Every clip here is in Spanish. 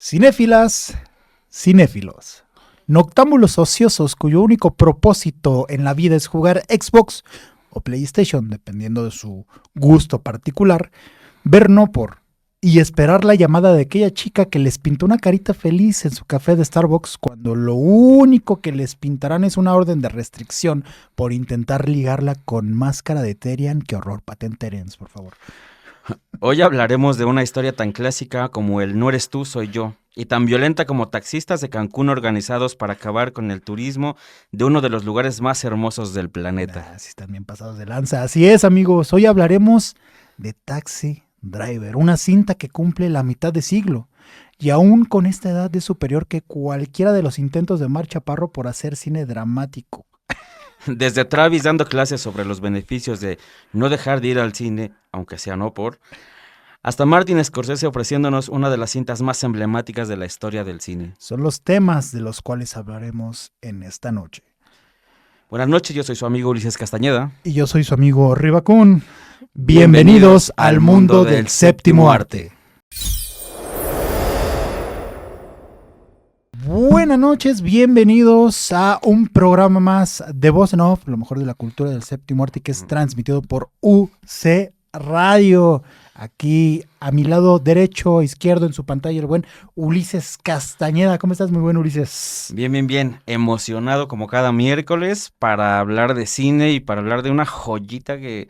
Cinéfilas, cinéfilos, noctámbulos ociosos cuyo único propósito en la vida es jugar Xbox o PlayStation, dependiendo de su gusto particular, ver no por y esperar la llamada de aquella chica que les pintó una carita feliz en su café de Starbucks cuando lo único que les pintarán es una orden de restricción por intentar ligarla con máscara de Terian. ¡Qué horror! Patentarians, por favor. Hoy hablaremos de una historia tan clásica como el No eres tú, soy yo, y tan violenta como taxistas de Cancún organizados para acabar con el turismo de uno de los lugares más hermosos del planeta. Así están bien pasados de lanza. Así es, amigos. Hoy hablaremos de Taxi Driver, una cinta que cumple la mitad de siglo. Y aún con esta edad es superior que cualquiera de los intentos de Mar Chaparro por hacer cine dramático. Desde Travis dando clases sobre los beneficios de no dejar de ir al cine, aunque sea no por, hasta Martin Scorsese ofreciéndonos una de las cintas más emblemáticas de la historia del cine. Son los temas de los cuales hablaremos en esta noche. Buenas noches, yo soy su amigo Ulises Castañeda. Y yo soy su amigo Ribacún. Bienvenidos al mundo del séptimo arte. Buenas noches, bienvenidos a un programa más de Voz en Off, lo mejor de la cultura del séptimo arte, que es transmitido por UC Radio. Aquí a mi lado derecho, izquierdo en su pantalla, el buen Ulises Castañeda. ¿Cómo estás, muy buen Ulises? Bien. Emocionado como cada miércoles para hablar de cine y para hablar de una joyita que...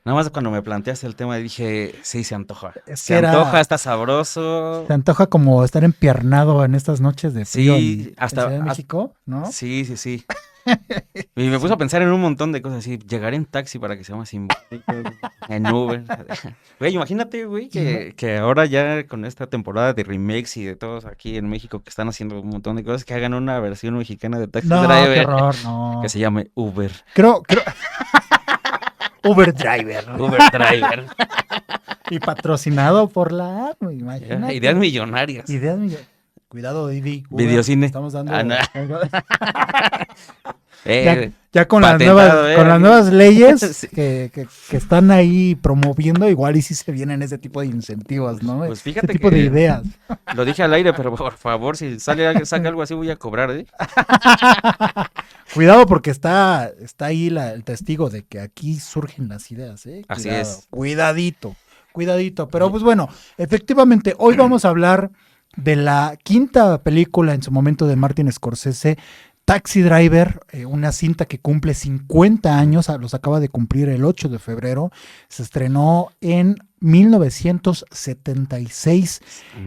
Nada más cuando me planteaste el tema dije, sí, se antoja. Se antoja, está sabroso. Se antoja como estar empiernado en estas noches de frío Sí, en Ciudad de México, ¿no? Sí. Y me puse a pensar en un montón de cosas así. Llegar en taxi para que sea más simbólico, en Uber. Güey, imagínate, güey, que ahora ya con esta temporada de remakes y de todos aquí en México que están haciendo un montón de cosas, que hagan una versión mexicana de Taxi Driver. Qué horror, no. Que se llame Uber. Creo... Uber Driver. Uber Driver. Y patrocinado por la app, imagínate. Ideas millonarias. Cuidado, Didi. Videocine. Estamos dando... No. Ya con las nuevas leyes sí. que están ahí promoviendo, igual y si se vienen ese tipo de incentivos, ¿no? Pues fíjate ese tipo de ideas. Lo dije al aire, pero por favor, si saca algo así voy a cobrar, ¿eh? Cuidado porque está ahí el testigo de que aquí surgen las ideas, ¿eh? Así es. Cuidadito. Pero pues bueno, efectivamente, hoy vamos a hablar de la quinta película en su momento de Martin Scorsese, Taxi Driver, una cinta que cumple 50 años, los acaba de cumplir el 8 de febrero, se estrenó en 1976,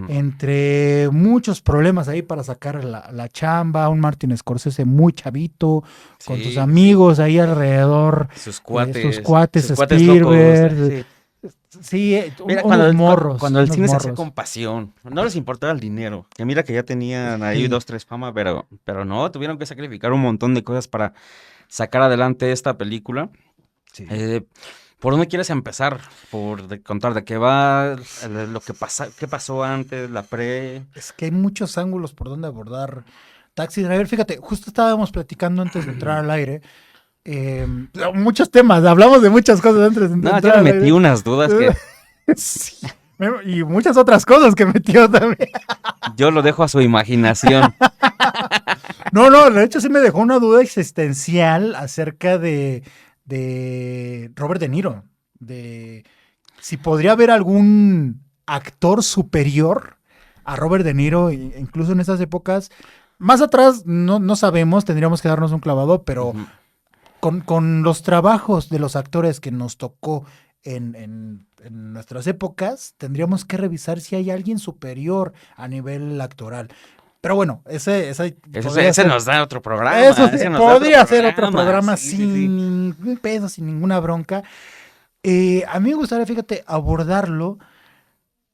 entre muchos problemas ahí para sacar la chamba, un Martin Scorsese muy chavito, con sus amigos ahí alrededor, sus cuates Spielberg, locos, sí, mira, cuando el cine se hacía con pasión, no les importaba el dinero, que mira que ya tenían ahí 2-3 fama, pero no, tuvieron que sacrificar un montón de cosas para sacar adelante esta película. Sí. ¿Por dónde quieres empezar? Por contar de qué va, lo que pasa, qué pasó antes, la pre... Es que hay muchos ángulos por donde abordar Taxi Driver. Fíjate, justo estábamos platicando antes de entrar al aire, muchos temas, hablamos de muchas cosas antes de entrar. No, yo me metí unas dudas que... Sí, y muchas otras cosas que metió también. Yo lo dejo a su imaginación. No, de hecho sí me dejó una duda existencial acerca de Robert De Niro, de si podría haber algún actor superior a Robert De Niro, incluso en esas épocas. Más atrás no sabemos, tendríamos que darnos un clavado, pero con los trabajos de los actores que nos tocó en nuestras épocas, tendríamos que revisar si hay alguien superior a nivel actoral. Pero bueno, ese nos da otro programa. Eso sí, podría ser otro programa sin ningún peso, sin ninguna bronca. A mí me gustaría, fíjate, abordarlo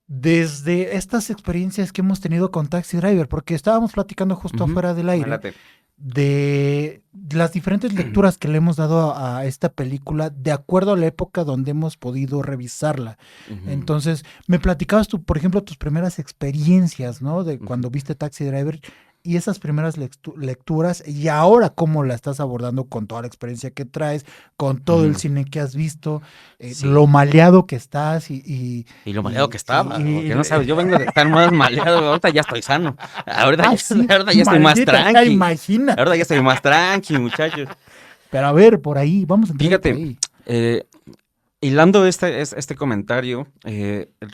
desde estas experiencias que hemos tenido con Taxi Driver, porque estábamos platicando justo afuera del aire de las diferentes lecturas que le hemos dado a esta película de acuerdo a la época donde hemos podido revisarla. Entonces, me platicabas tú, por ejemplo, tus primeras experiencias, ¿no? De cuando viste Taxi Driver y esas primeras lecturas y ahora cómo la estás abordando con toda la experiencia que traes, con todo el cine que has visto, lo maleado que estás y lo maleado que estaba, porque no sabes, yo vengo de estar más maleado, ahorita ya estoy sano, ahorita ya estoy más tranqui, imagina. Ahorita ya estoy más tranqui, muchachos. Pero a ver, por ahí, vamos a entrar. Fíjate, hilando este comentario,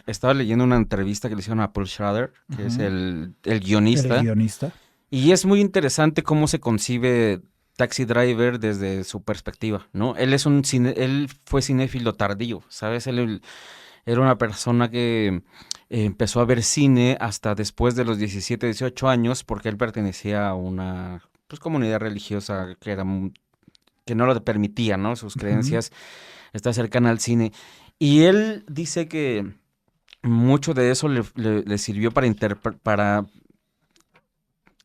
estaba leyendo una entrevista que le hicieron a Paul Schrader, que es el guionista. El guionista. Y es muy interesante cómo se concibe Taxi Driver desde su perspectiva, ¿no? Él fue cinéfilo tardío, ¿sabes? Él era una persona que empezó a ver cine hasta después de los 17, 18 años, porque él pertenecía a una comunidad religiosa que no lo permitía, ¿no? Sus creencias está cercana al cine. Y él dice que mucho de eso le sirvió para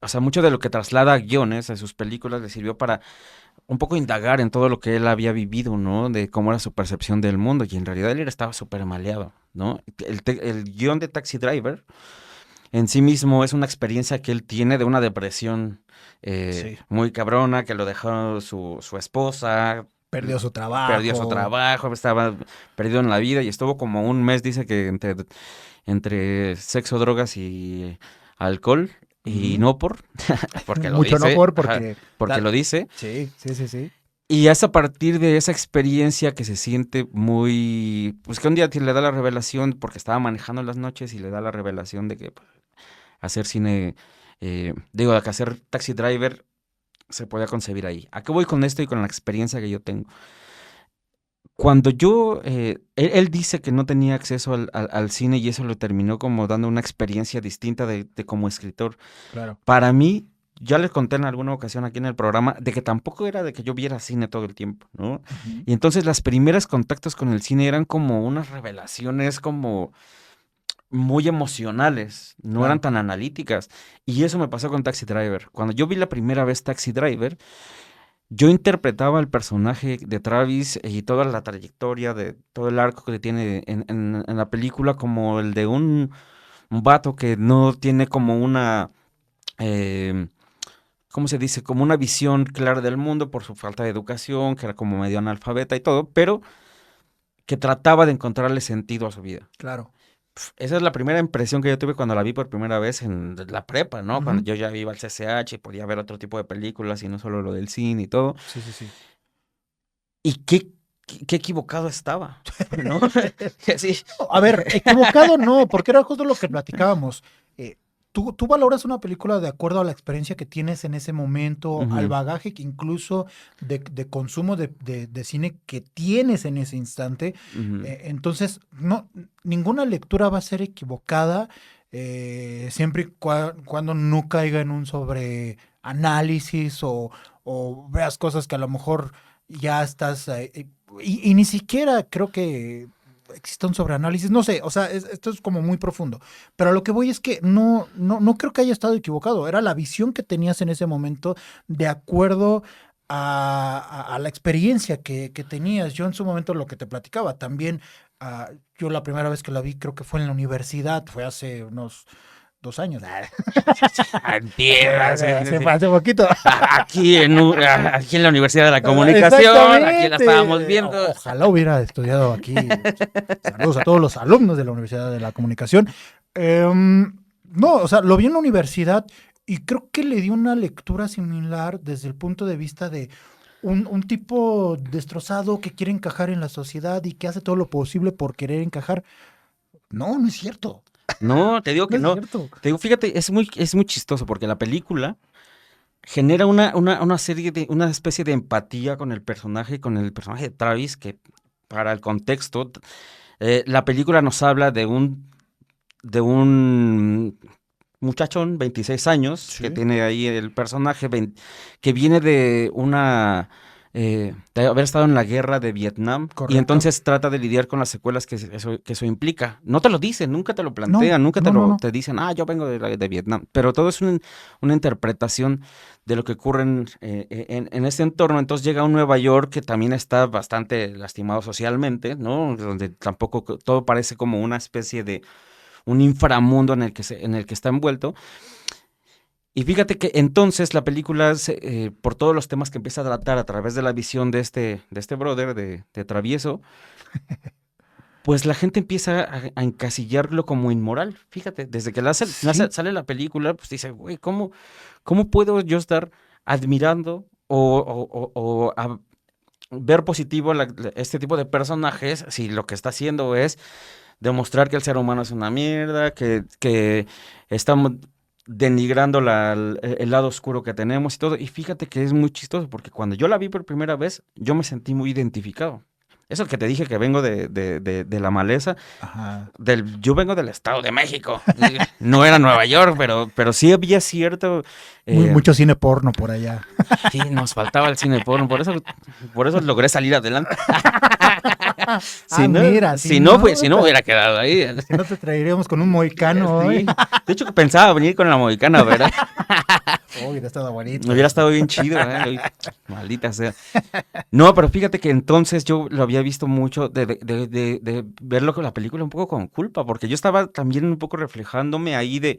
o sea, mucho de lo que traslada a guiones, a sus películas, le sirvió para un poco indagar en todo lo que él había vivido, ¿no? De cómo era su percepción del mundo. Y en realidad él estaba súper maleado, ¿no? El guión de Taxi Driver en sí mismo es una experiencia que él tiene de una depresión muy cabrona, que lo dejó su esposa. Perdió su trabajo. Estaba perdido en la vida y estuvo como un mes, dice que entre sexo, drogas y alcohol. Y no porque lo mucho dice. No porque lo dice. Sí. Y es a partir de esa experiencia que se siente muy... Pues que un día le da la revelación, porque estaba manejando en las noches y le da la revelación de que hacer cine, que hacer Taxi Driver se podía concebir ahí. ¿A qué voy con esto y con la experiencia que yo tengo? Cuando él dice que no tenía acceso al cine y eso lo terminó como dando una experiencia distinta de como escritor. Claro. Para mí, ya les conté en alguna ocasión aquí en el programa, de que tampoco era de que yo viera cine todo el tiempo, ¿no? Uh-huh. Y entonces los primeros contactos con el cine eran como unas revelaciones como muy emocionales, no eran tan analíticas. Y eso me pasó con Taxi Driver. Cuando yo vi la primera vez Taxi Driver, yo interpretaba al personaje de Travis y toda la trayectoria de todo el arco que tiene en la película como el de un vato que no tiene como una, ¿cómo se dice? Como una visión clara del mundo por su falta de educación, que era como medio analfabeta y todo, pero que trataba de encontrarle sentido a su vida. Claro. Esa es la primera impresión que yo tuve cuando la vi por primera vez en la prepa, ¿no? Uh-huh. Cuando yo ya iba al CCH y podía ver otro tipo de películas y no solo lo del cine y todo. Sí. Y qué equivocado estaba, ¿no? Sí. A ver, equivocado no, porque era justo lo que platicábamos. Tú valoras una película de acuerdo a la experiencia que tienes en ese momento, uh-huh, al bagaje que incluso de consumo de cine que tienes en ese instante. Uh-huh. Entonces, ninguna lectura va a ser equivocada siempre y cuando no caiga en un sobreanálisis o veas cosas que a lo mejor ya estás... y ni siquiera creo que... existe un sobreanálisis, no sé, o sea, esto es como muy profundo, pero a lo que voy es que no creo que haya estado equivocado, era la visión que tenías en ese momento de acuerdo a la experiencia que tenías. Yo en su momento lo que te platicaba, también yo la primera vez que la vi creo que fue en la universidad, fue hace unos 2 años. Hace poquito. Aquí en la Universidad de la Comunicación, aquí la estábamos viendo. Ojalá hubiera estudiado aquí. Saludos a todos los alumnos de la Universidad de la Comunicación. No, o sea, lo vi en la universidad y creo que le di una lectura similar desde el punto de vista de un tipo destrozado que quiere encajar en la sociedad y que hace todo lo posible por querer encajar. No es cierto. No, te digo que no. Te digo, fíjate, es muy chistoso porque la película genera una especie de empatía con el personaje de Travis, que para el contexto, la película nos habla de un muchachón, 26 años, ¿sí?, que tiene ahí el personaje, que viene de de haber estado en la guerra de Vietnam. Correcto. Y entonces trata de lidiar con las secuelas que eso implica. No te lo dicen, nunca te lo plantean, te dicen, yo vengo de Vietnam, pero todo es una interpretación de lo que ocurre en este entorno. Entonces llega a un Nueva York que también está bastante lastimado socialmente, ¿no? Donde tampoco todo parece como una especie de un inframundo en el que está envuelto. Y fíjate que entonces la película, por todos los temas que empieza a tratar a través de la visión de este brother, de Travieso, pues la gente empieza a encasillarlo como inmoral. Fíjate, desde que sale la película, pues dice, güey, ¿cómo puedo yo estar admirando o ver positivo este tipo de personajes si lo que está haciendo es demostrar que el ser humano es una mierda, que estamos denigrando el lado oscuro que tenemos y todo? Y fíjate que es muy chistoso porque cuando yo la vi por primera vez, yo me sentí muy identificado. Eso que te dije que vengo de la maleza, Ajá. yo vengo del Estado de México. No era Nueva York, pero sí había cierto... mucho cine porno por allá. Sí, nos faltaba el cine porno, por eso logré salir adelante. Si no hubiera quedado ahí. Si no te traeríamos con un mohicano. Sí. De hecho, pensaba venir con la mohicana, ¿verdad? Hubiera estado bonito. Hubiera estado bien chido, ¿eh? Maldita sea. No, pero fíjate que entonces yo lo había visto mucho de verlo con la película un poco con culpa, porque yo estaba también un poco reflejándome ahí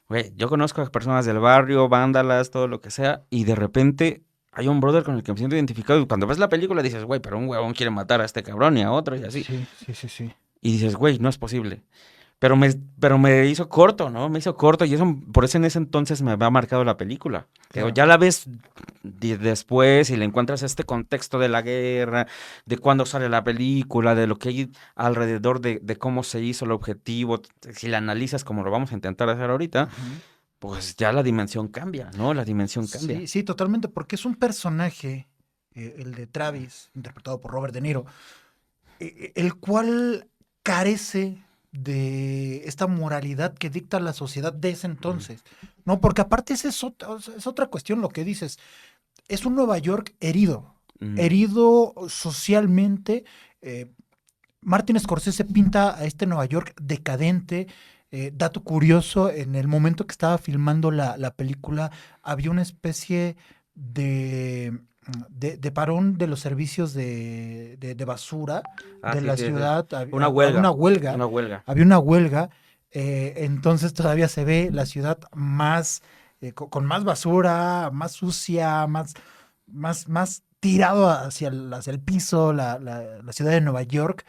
güey, yo conozco a personas del barrio, vándalas, todo lo que sea, y de repente hay un brother con el que me siento identificado, y cuando ves la película dices, güey, pero un huevón quiere matar a este cabrón y a otro y así. Sí. Y dices, güey, no es posible. Pero me hizo corto, ¿no? Me hizo corto y por eso en ese entonces me había marcado la película. Claro. Ya la ves después y le encuentras este contexto de la guerra, de cuándo sale la película, de lo que hay alrededor de cómo se hizo el objetivo. Si la analizas como lo vamos a intentar hacer ahorita, pues ya la dimensión cambia, ¿no? La dimensión cambia. Sí, totalmente, porque es un personaje, el de Travis, interpretado por Robert De Niro, el cual carece de esta moralidad que dicta la sociedad de ese entonces, ¿no? Porque aparte es otra cuestión lo que dices, es un Nueva York herido socialmente. Martin Scorsese pinta a este Nueva York decadente. Dato curioso, en el momento que estaba filmando la película, había una especie de parón de los servicios de basura de la ciudad. Una huelga. Había una huelga. Entonces todavía se ve la ciudad más con más basura, más sucia, más tirado hacia el piso, la ciudad de Nueva York.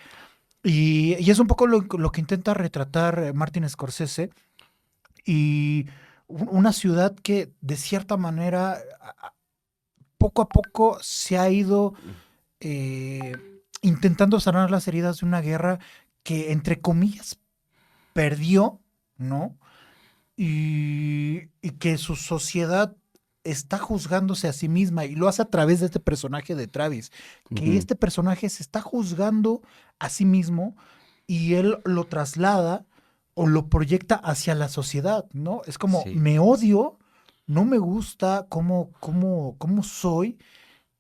Y es un poco lo que intenta retratar Martin Scorsese. Y una ciudad que de cierta manera poco a poco se ha ido intentando sanar las heridas de una guerra que, entre comillas, perdió, ¿no? Y que su sociedad está juzgándose a sí misma, y lo hace a través de este personaje de Travis, que este personaje se está juzgando a sí mismo y él lo traslada o lo proyecta hacia la sociedad, ¿no? Es como, me odio, no me gusta cómo soy,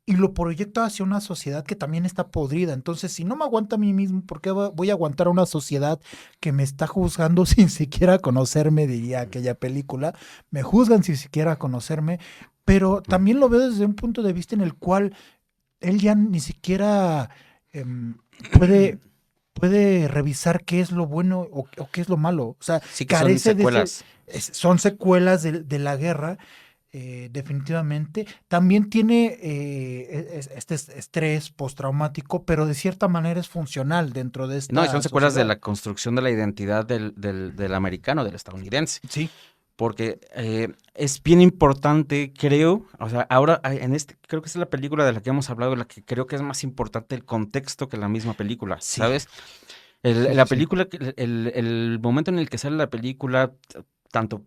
y lo proyecto hacia una sociedad que también está podrida. Entonces, si no me aguanta a mí mismo, ¿por qué voy a aguantar a una sociedad que me está juzgando sin siquiera conocerme? Diría aquella película. Me juzgan sin siquiera conocerme, pero también lo veo desde un punto de vista en el cual él ya ni siquiera puede revisar qué es lo bueno o qué es lo malo. O sea, sí, que carece son secuelas. Son secuelas de la guerra. Definitivamente. También tiene este estrés postraumático, pero de cierta manera es funcional dentro de esta No, y son secuelas de la construcción de la identidad del americano, del estadounidense. Sí. Porque es bien importante, creo, o sea, ahora creo que es la película de la que hemos hablado, la que creo que es más importante el contexto que la misma película, ¿sabes? La película, el momento en el que sale la película, tanto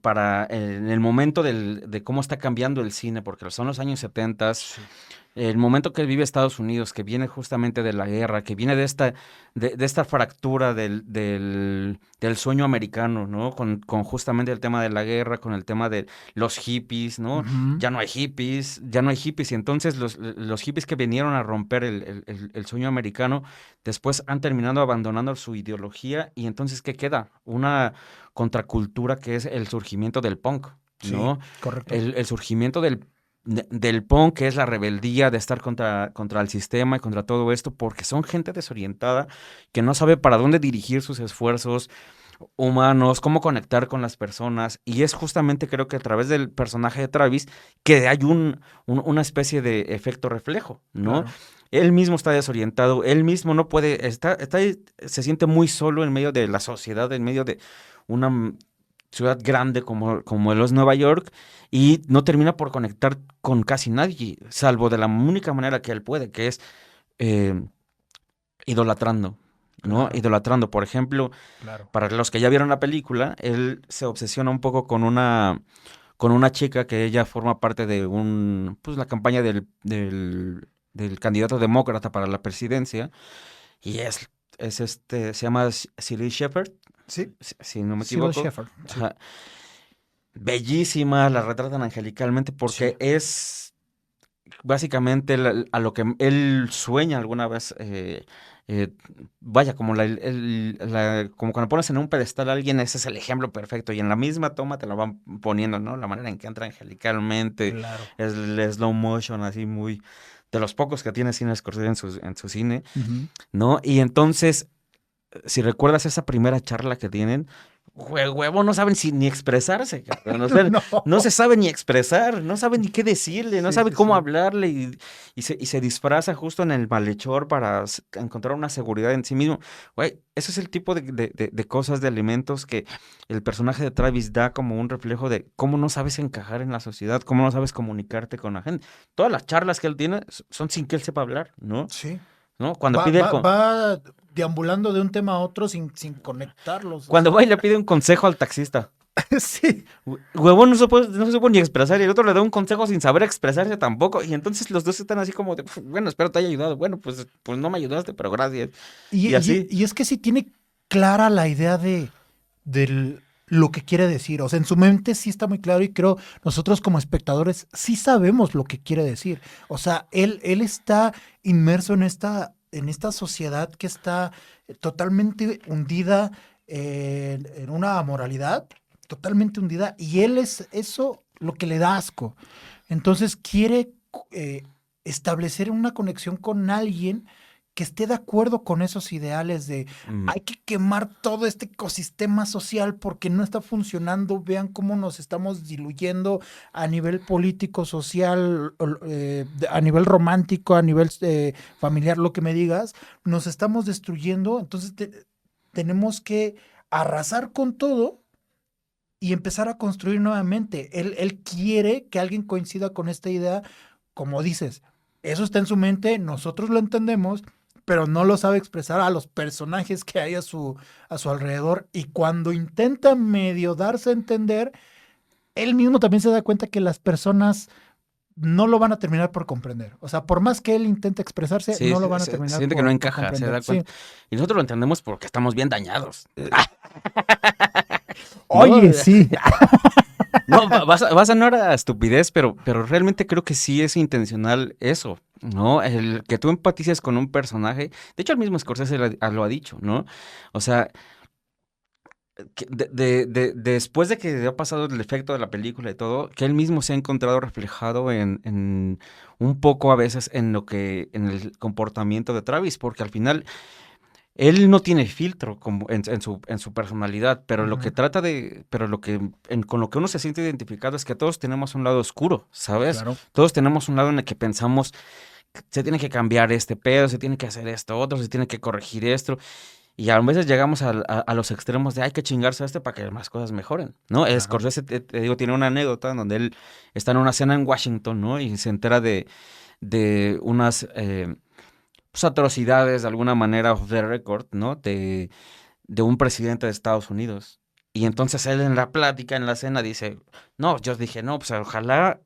en el momento de cómo está cambiando el cine, porque son los años 70, el momento que vive Estados Unidos, que viene justamente de la guerra, que viene de esta fractura del sueño americano, ¿no? Con justamente el tema de la guerra, con el tema de los hippies, ¿no? Ya no hay hippies, y entonces los hippies que vinieron a romper el sueño americano, después han terminado abandonando su ideología, y entonces, ¿qué queda? Una contracultura que es el surgimiento del punk, ¿no? Sí, correcto. El surgimiento del punk, que es la rebeldía de estar contra el sistema y contra todo esto, porque son gente desorientada que no sabe para dónde dirigir sus esfuerzos. humanos, cómo conectar con las personas, y es justamente creo que a través del personaje de Travis que hay una especie de efecto reflejo, ¿no? Claro. Él mismo está desorientado, él mismo no puede, se siente muy solo en medio de la sociedad, en medio de una ciudad grande como lo es Nueva York, y no termina por conectar con casi nadie, salvo de la única manera que él puede, que es eh, idolatrando. ¿No? Claro. Idolatrando, por ejemplo, Claro. para los que ya vieron la película, él se obsesiona un poco con una chica que ella forma parte de pues la campaña del candidato demócrata para la presidencia, y se llama Cilly Shepherd, Sí. si no me Cybill equivoco. Shepherd. Sí. Ajá. Bellísima, la retratan angelicalmente porque Sí. es básicamente a lo que él sueña alguna vez. Eh, Vaya, como como cuando pones en un pedestal a alguien, ese es el ejemplo perfecto. Y en la misma toma te lo van poniendo, ¿no? La manera en que entra angelicalmente, Claro. es el slow motion, así muy. De los pocos que tiene cine Scorsese en su cine, Ujú. ¿no? Y entonces, si recuerdas esa primera charla que tienen, huevo, no saben ni expresarse, cabrón. O sea, No. no se sabe ni expresar, no sabe ni qué decirle, no Sí, sabe sí, cómo sí. hablarle, y se disfraza justo en el malhechor para encontrar una seguridad en sí mismo. Güey, eso es el tipo de cosas, de elementos que el personaje de Travis da como un reflejo de cómo no sabes encajar en la sociedad, cómo no sabes comunicarte con la gente. Todas las charlas que él tiene son sin que él sepa hablar, ¿no? Sí. ¿No? Cuando Va, pide va, va deambulando de un tema a otro sin conectarlos. O cuando sea. va y le pide un consejo al taxista. Sí. Huevón no se puede ni expresar, y el otro le da un consejo sin saber expresarse tampoco, y entonces los dos están así como de, bueno, espero te haya ayudado. Bueno, pues no me ayudaste, pero gracias. Y, Y y- así. y es que sí tiene clara la idea de lo que quiere decir. O sea, en su mente sí está muy claro y creo nosotros como espectadores sí sabemos lo que quiere decir. O sea, él está inmerso en esta sociedad que está totalmente hundida en una moralidad, totalmente hundida, y él es eso lo que le da asco. Entonces quiere eh, establecer una conexión con alguien que esté de acuerdo con esos ideales de mm, hay que quemar todo este ecosistema social porque no está funcionando. Vean cómo nos estamos diluyendo a nivel político, social, a nivel romántico, a nivel familiar, lo que me digas. Nos estamos destruyendo. Entonces tenemos que arrasar con todo y empezar a construir nuevamente. Él quiere que alguien coincida con esta idea, como dices. Eso está en su mente, nosotros lo entendemos, pero no lo sabe expresar a los personajes que hay a su alrededor. Y cuando intenta medio darse a entender, él mismo también se da cuenta que las personas no lo van a terminar por comprender. O sea, por más que él intente expresarse, sí, no lo van a se terminar siente que no por encaja, se comprender. da Sí. cuenta. Y nosotros lo entendemos porque estamos bien dañados. ¿No? Oye, sí. No, va a sonar a estupidez, pero realmente creo que sí es intencional eso, ¿no? El que tú empatices con un personaje. De hecho, el mismo Scorsese lo ha dicho, ¿no? O sea, después de que ha pasado el efecto de la película y todo, que él mismo se ha encontrado reflejado en un poco a veces en el comportamiento de Travis, porque al final él no tiene filtro como en su personalidad, pero lo que Ujú, trata pero con lo que uno se siente identificado es que todos tenemos un lado oscuro, ¿sabes? claro. Todos tenemos un lado en el que pensamos, se tiene que cambiar este pedo, se tiene que hacer esto otro, se tiene que corregir esto. Y a veces llegamos a los extremos de hay que chingarse a este para que las cosas mejoren, ¿no? Claro. Scorsese, te digo, tiene una anécdota en donde él está en una cena en Washington, ¿no? Y se entera de unas pues, atrocidades de alguna manera off the record, ¿no? De un presidente de Estados Unidos. Y entonces él en la plática, en la cena, dice, no, yo dije, no, pues ojalá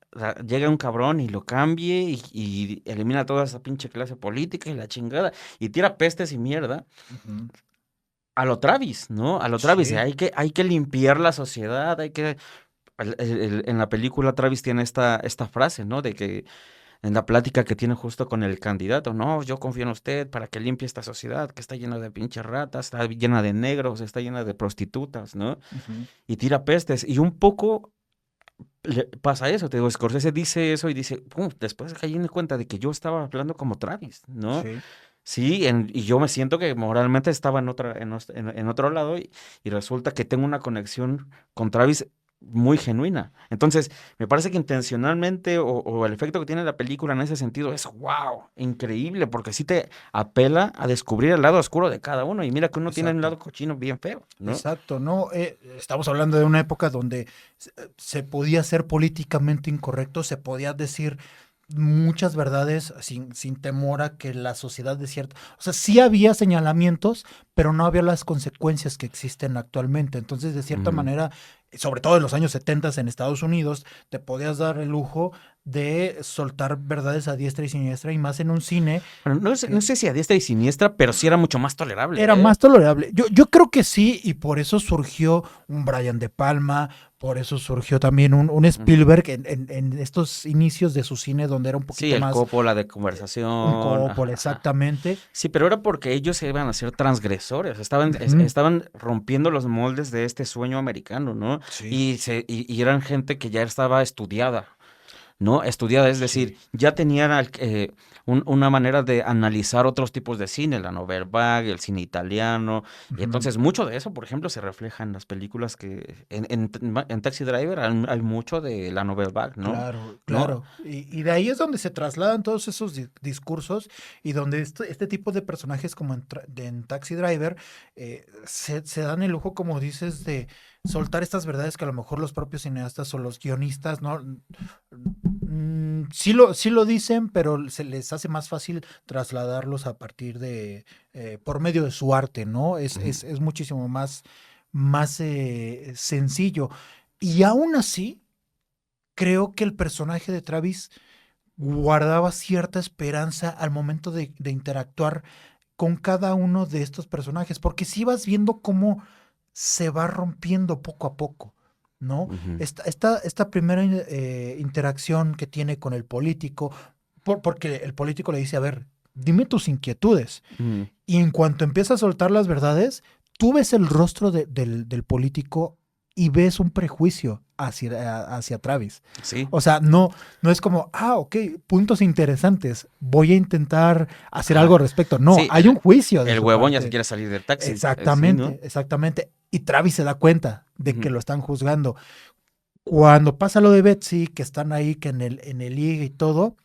llegue un cabrón y lo cambie y elimina toda esa pinche clase política y la chingada y tira pestes y mierda Ujú. a lo Travis, ¿no? A lo Travis, Sí. hay que limpiar la sociedad, en la película Travis tiene esta frase, ¿no? De que en la plática que tiene justo con el candidato, no, yo confío en usted para que limpie esta sociedad que está llena de pinches ratas, está llena de negros, está llena de prostitutas, ¿no? Ujú. Y tira pestes. Y un poco le pasa eso, te digo, Scorsese dice eso y dice, pum, después caí en cuenta de que yo estaba hablando como Travis, ¿no? Sí. Sí, y yo me siento que moralmente estaba en otro lado y resulta que tengo una conexión con Travis muy genuina. Entonces, me parece que intencionalmente o el efecto que tiene la película en ese sentido es wow, increíble, porque sí te apela a descubrir el lado oscuro de cada uno. Y mira que uno tiene un Exacto. lado cochino bien feo, ¿no? Exacto, ¿no? Estamos hablando de una época donde se podía ser políticamente incorrecto, se podía decir muchas verdades sin temor a que la sociedad de cierta... O sea, sí había señalamientos, pero no había las consecuencias que existen actualmente. Entonces, de cierta manera, sobre todo en los años 70 en Estados Unidos, te podías dar el lujo de soltar verdades a diestra y siniestra, y más en un cine. Bueno, no sé si a diestra y siniestra, pero sí era mucho más tolerable. Era más tolerable. Yo creo que sí, y por eso surgió un Brian De Palma, por eso surgió también un Spielberg en estos inicios de su cine, donde era un poquito más... Sí, el Coppola de conversación. Un Coppola, exactamente. Sí, pero era porque ellos iban a ser transgresores, estaban rompiendo los moldes de este sueño americano, ¿no? Sí. Y eran gente que ya estaba estudiada, ¿no? Estudiada, es decir, ya tenían una manera de analizar otros tipos de cine, la nouvelle vague, el cine italiano, y entonces mucho de eso, por ejemplo, se refleja en las películas que, en Taxi Driver hay mucho de la nouvelle vague, ¿no? Claro, claro. ¿No? Y de ahí es donde se trasladan todos esos discursos, y donde este tipo de personajes como en Taxi Driver se dan el lujo, como dices, de soltar estas verdades que a lo mejor los propios cineastas o los guionistas no sí lo dicen, pero se les hace más fácil trasladarlos a partir de por medio de su arte, ¿no? Es muchísimo más sencillo. Y aún así, creo que el personaje de Travis guardaba cierta esperanza al momento de interactuar con cada uno de estos personajes, porque si vas viendo cómo se va rompiendo poco a poco, ¿no? Esta primera interacción que tiene con el político, porque el político le dice, a ver, dime tus inquietudes. Y en cuanto empieza a soltar las verdades, tú ves el rostro del político y ves un prejuicio hacia Travis. Sí. O sea, no es como, ok, puntos interesantes, voy a intentar hacer algo al respecto. No, sí, hay un juicio. El huevón ya se quiere salir del taxi. Exactamente, ¿sí, no? Exactamente. Y Travis se da cuenta de que lo están juzgando. Cuando pasa lo de Betsy, que están ahí, que en el ligue y todo,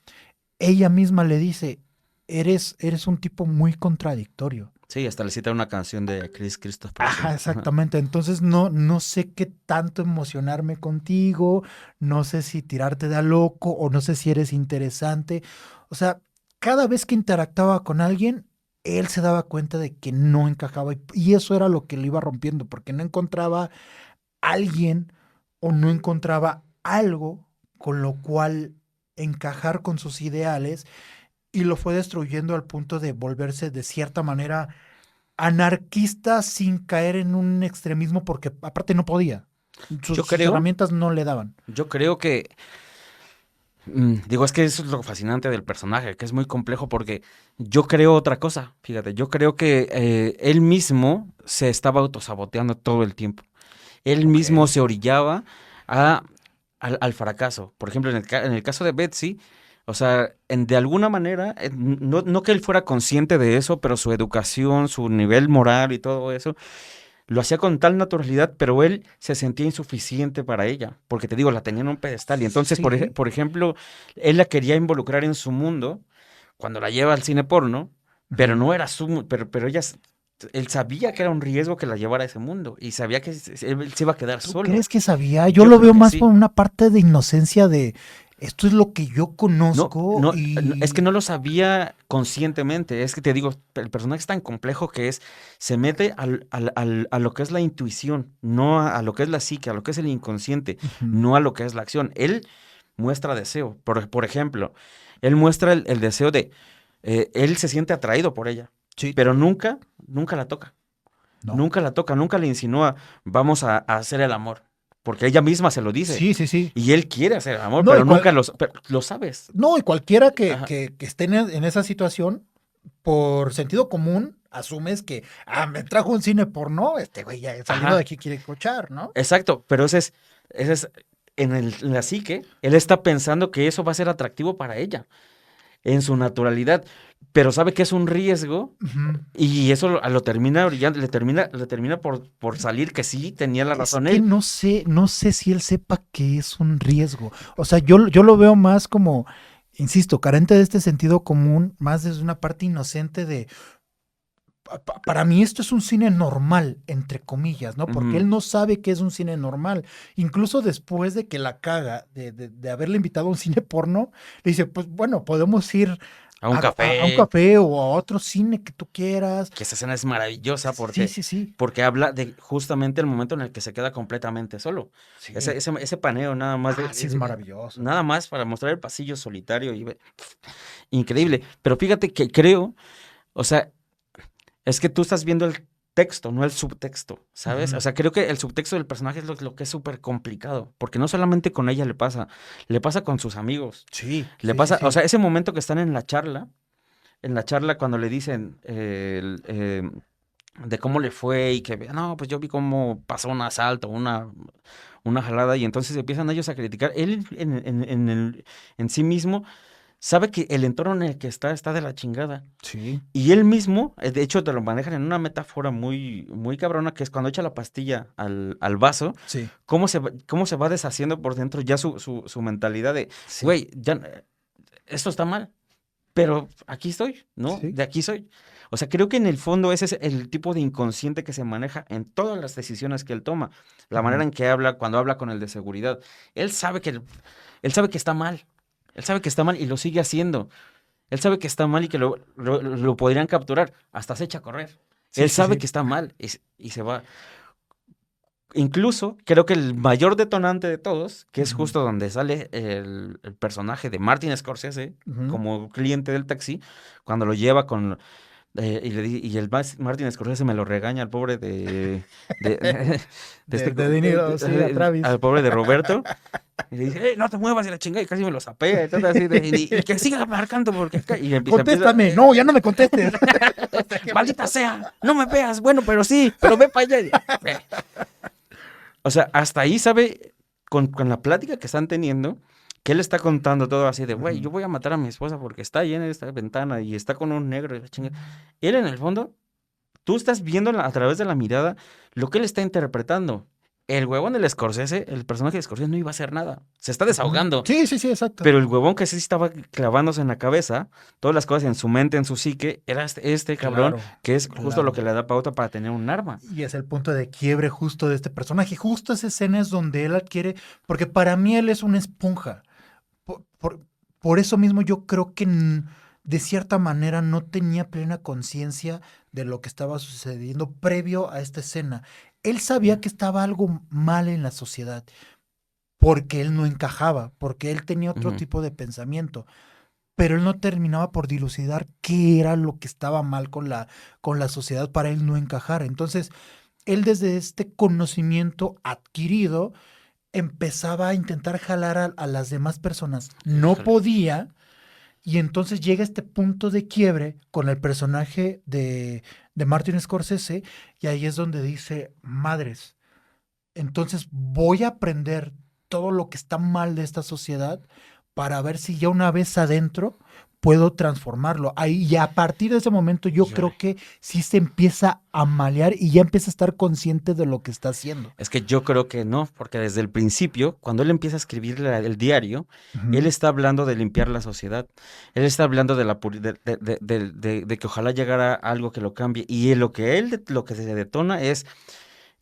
ella misma le dice, eres un tipo muy contradictorio. Sí, hasta le cita una canción de Chris Christopher. Ajá, exactamente. Entonces no sé qué tanto emocionarme contigo, no sé si tirarte de a loco, o no sé si eres interesante. O sea, cada vez que interactuaba con alguien, él se daba cuenta de que no encajaba, y eso era lo que le iba rompiendo, porque no encontraba alguien o no encontraba algo con lo cual encajar con sus ideales, y lo fue destruyendo al punto de volverse de cierta manera anarquista sin caer en un extremismo, porque aparte no podía. Sus herramientas no le daban. Yo creo que digo, es que eso es lo fascinante del personaje, que es muy complejo, porque yo creo otra cosa, fíjate, yo creo que él mismo se estaba autosaboteando todo el tiempo. Él mismo se orillaba al fracaso. Por ejemplo, en el caso de Betsy, o sea, de alguna manera, no que él fuera consciente de eso, pero su educación, su nivel moral y todo eso, lo hacía con tal naturalidad, pero él se sentía insuficiente para ella, porque te digo, la tenía en un pedestal. Y entonces, sí, por ejemplo, él la quería involucrar en su mundo cuando la lleva al cine porno, pero no era pero él sabía que era un riesgo que la llevara a ese mundo, y sabía que él se iba a quedar solo. ¿Crees que sabía? Yo lo veo más por una parte de inocencia de... Esto es lo que yo conozco. No, es que no lo sabía conscientemente. Es que te digo, el personaje es tan complejo que se mete a lo que es la intuición, no a lo que es la psique, a lo que es el inconsciente, no a lo que es la acción. Él muestra deseo. Por ejemplo, él muestra el deseo de... él se siente atraído por ella, sí, pero nunca la toca. No. Nunca la toca, nunca le insinúa, vamos a hacer el amor. Porque ella misma se lo dice. Sí. Y él quiere hacer el amor, pero nunca lo sabes. No, y cualquiera que esté en esa situación, por sentido común, asumes que, me trajo un cine porno, este güey ya saliendo de aquí quiere cochar, ¿no? Exacto, pero ese es en la psique, él está pensando que eso va a ser atractivo para ella. en su naturalidad, pero sabe que es un riesgo y eso lo termina brillando, le termina por salir que sí tenía la razón él. No sé si él sepa que es un riesgo. O sea, yo lo veo más como, insisto, carente de este sentido común, más desde una parte inocente de, para mí esto es un cine normal, entre comillas, ¿no? Porque él no sabe que es un cine normal. Incluso después de que la caga, de haberle invitado a un cine porno, le dice, pues bueno, podemos ir a un café. A un café o a otro cine que tú quieras. Que esa escena es maravillosa porque, sí. Porque habla de justamente el momento en el que se queda completamente solo. Sí. Ese paneo nada más. Sí, es maravilloso. Nada más para mostrar el pasillo solitario. Increíble. Sí. Pero fíjate que creo, o sea, es que tú estás viendo el texto, no el subtexto, ¿sabes? O sea, creo que el subtexto del personaje es lo que es súper complicado, porque no solamente con ella le pasa con sus amigos. Sí. Le pasa, o sea, ese momento que están en la charla cuando le dicen de cómo le fue y que, no, pues yo vi cómo pasó un asalto, una jalada, y entonces empiezan ellos a criticar. Él en sí mismo sabe que el entorno en el que está de la chingada. Sí. Y él mismo, de hecho, te lo manejan en una metáfora muy, muy cabrona, que es cuando echa la pastilla al vaso, sí. cómo se va deshaciendo por dentro ya su mentalidad de, güey, ya esto está mal, pero aquí estoy, ¿no? Sí. De aquí soy. O sea, creo que en el fondo ese es el tipo de inconsciente que se maneja en todas las decisiones que él toma. La manera en que habla, cuando habla con el de seguridad. Él sabe que está mal. Él sabe que está mal y lo sigue haciendo. Él sabe que está mal y que lo podrían capturar. Hasta se echa a correr. Sí, él sabe que está mal y se va. Incluso creo que el mayor detonante de todos, que es justo donde sale el personaje de Martin Scorsese como cliente del taxi, cuando lo lleva con... y el Martin Scorsese me lo regaña al pobre de Niro, sí, a Travis. Al pobre de Roberto. Y le dice, no te muevas y la chingada, y casi me lo sapea. Y, así y que siga marcando porque acá. Y contéstame, no, ya no me contestes. Maldita sea, no me veas, bueno, pero sí, pero ve para allá. O sea, hasta ahí sabe, con la plática que están teniendo, que él está contando todo así de, güey, yo voy a matar a mi esposa porque está ahí en esta ventana y está con un negro y la chingada. Él en el fondo, tú estás viendo a través de la mirada lo que él está interpretando. El huevón del Scorsese, el personaje de Scorsese no iba a hacer nada. Se está desahogando. Sí, exacto. Pero el huevón que sí estaba clavándose en la cabeza, todas las cosas en su mente, en su psique, era este cabrón, que es justo lo que le da pauta para tener un arma. Y es el punto de quiebre justo de este personaje. Justo esa escena es donde él adquiere, porque para mí él es una esponja. Por eso mismo yo creo que de cierta manera no tenía plena conciencia de lo que estaba sucediendo previo a esta escena. Él sabía que estaba algo mal en la sociedad, porque él no encajaba, porque él tenía otro tipo de pensamiento, pero él no terminaba por dilucidar qué era lo que estaba mal con la sociedad para él no encajar. Entonces, él desde este conocimiento adquirido empezaba a intentar jalar a las demás personas. No podía, y entonces llega este punto de quiebre con el personaje de Martin Scorsese, y ahí es donde dice, madres, entonces voy a aprender todo lo que está mal de esta sociedad para ver si ya una vez adentro puedo transformarlo. Ahí, y a partir de ese momento yo creo que sí se empieza a malear y ya empieza a estar consciente de lo que está haciendo. Es que yo creo que no, porque desde el principio, cuando él empieza a escribir el diario, él está hablando de limpiar la sociedad. Él está hablando de que ojalá llegara algo que lo cambie. Y lo que se detona es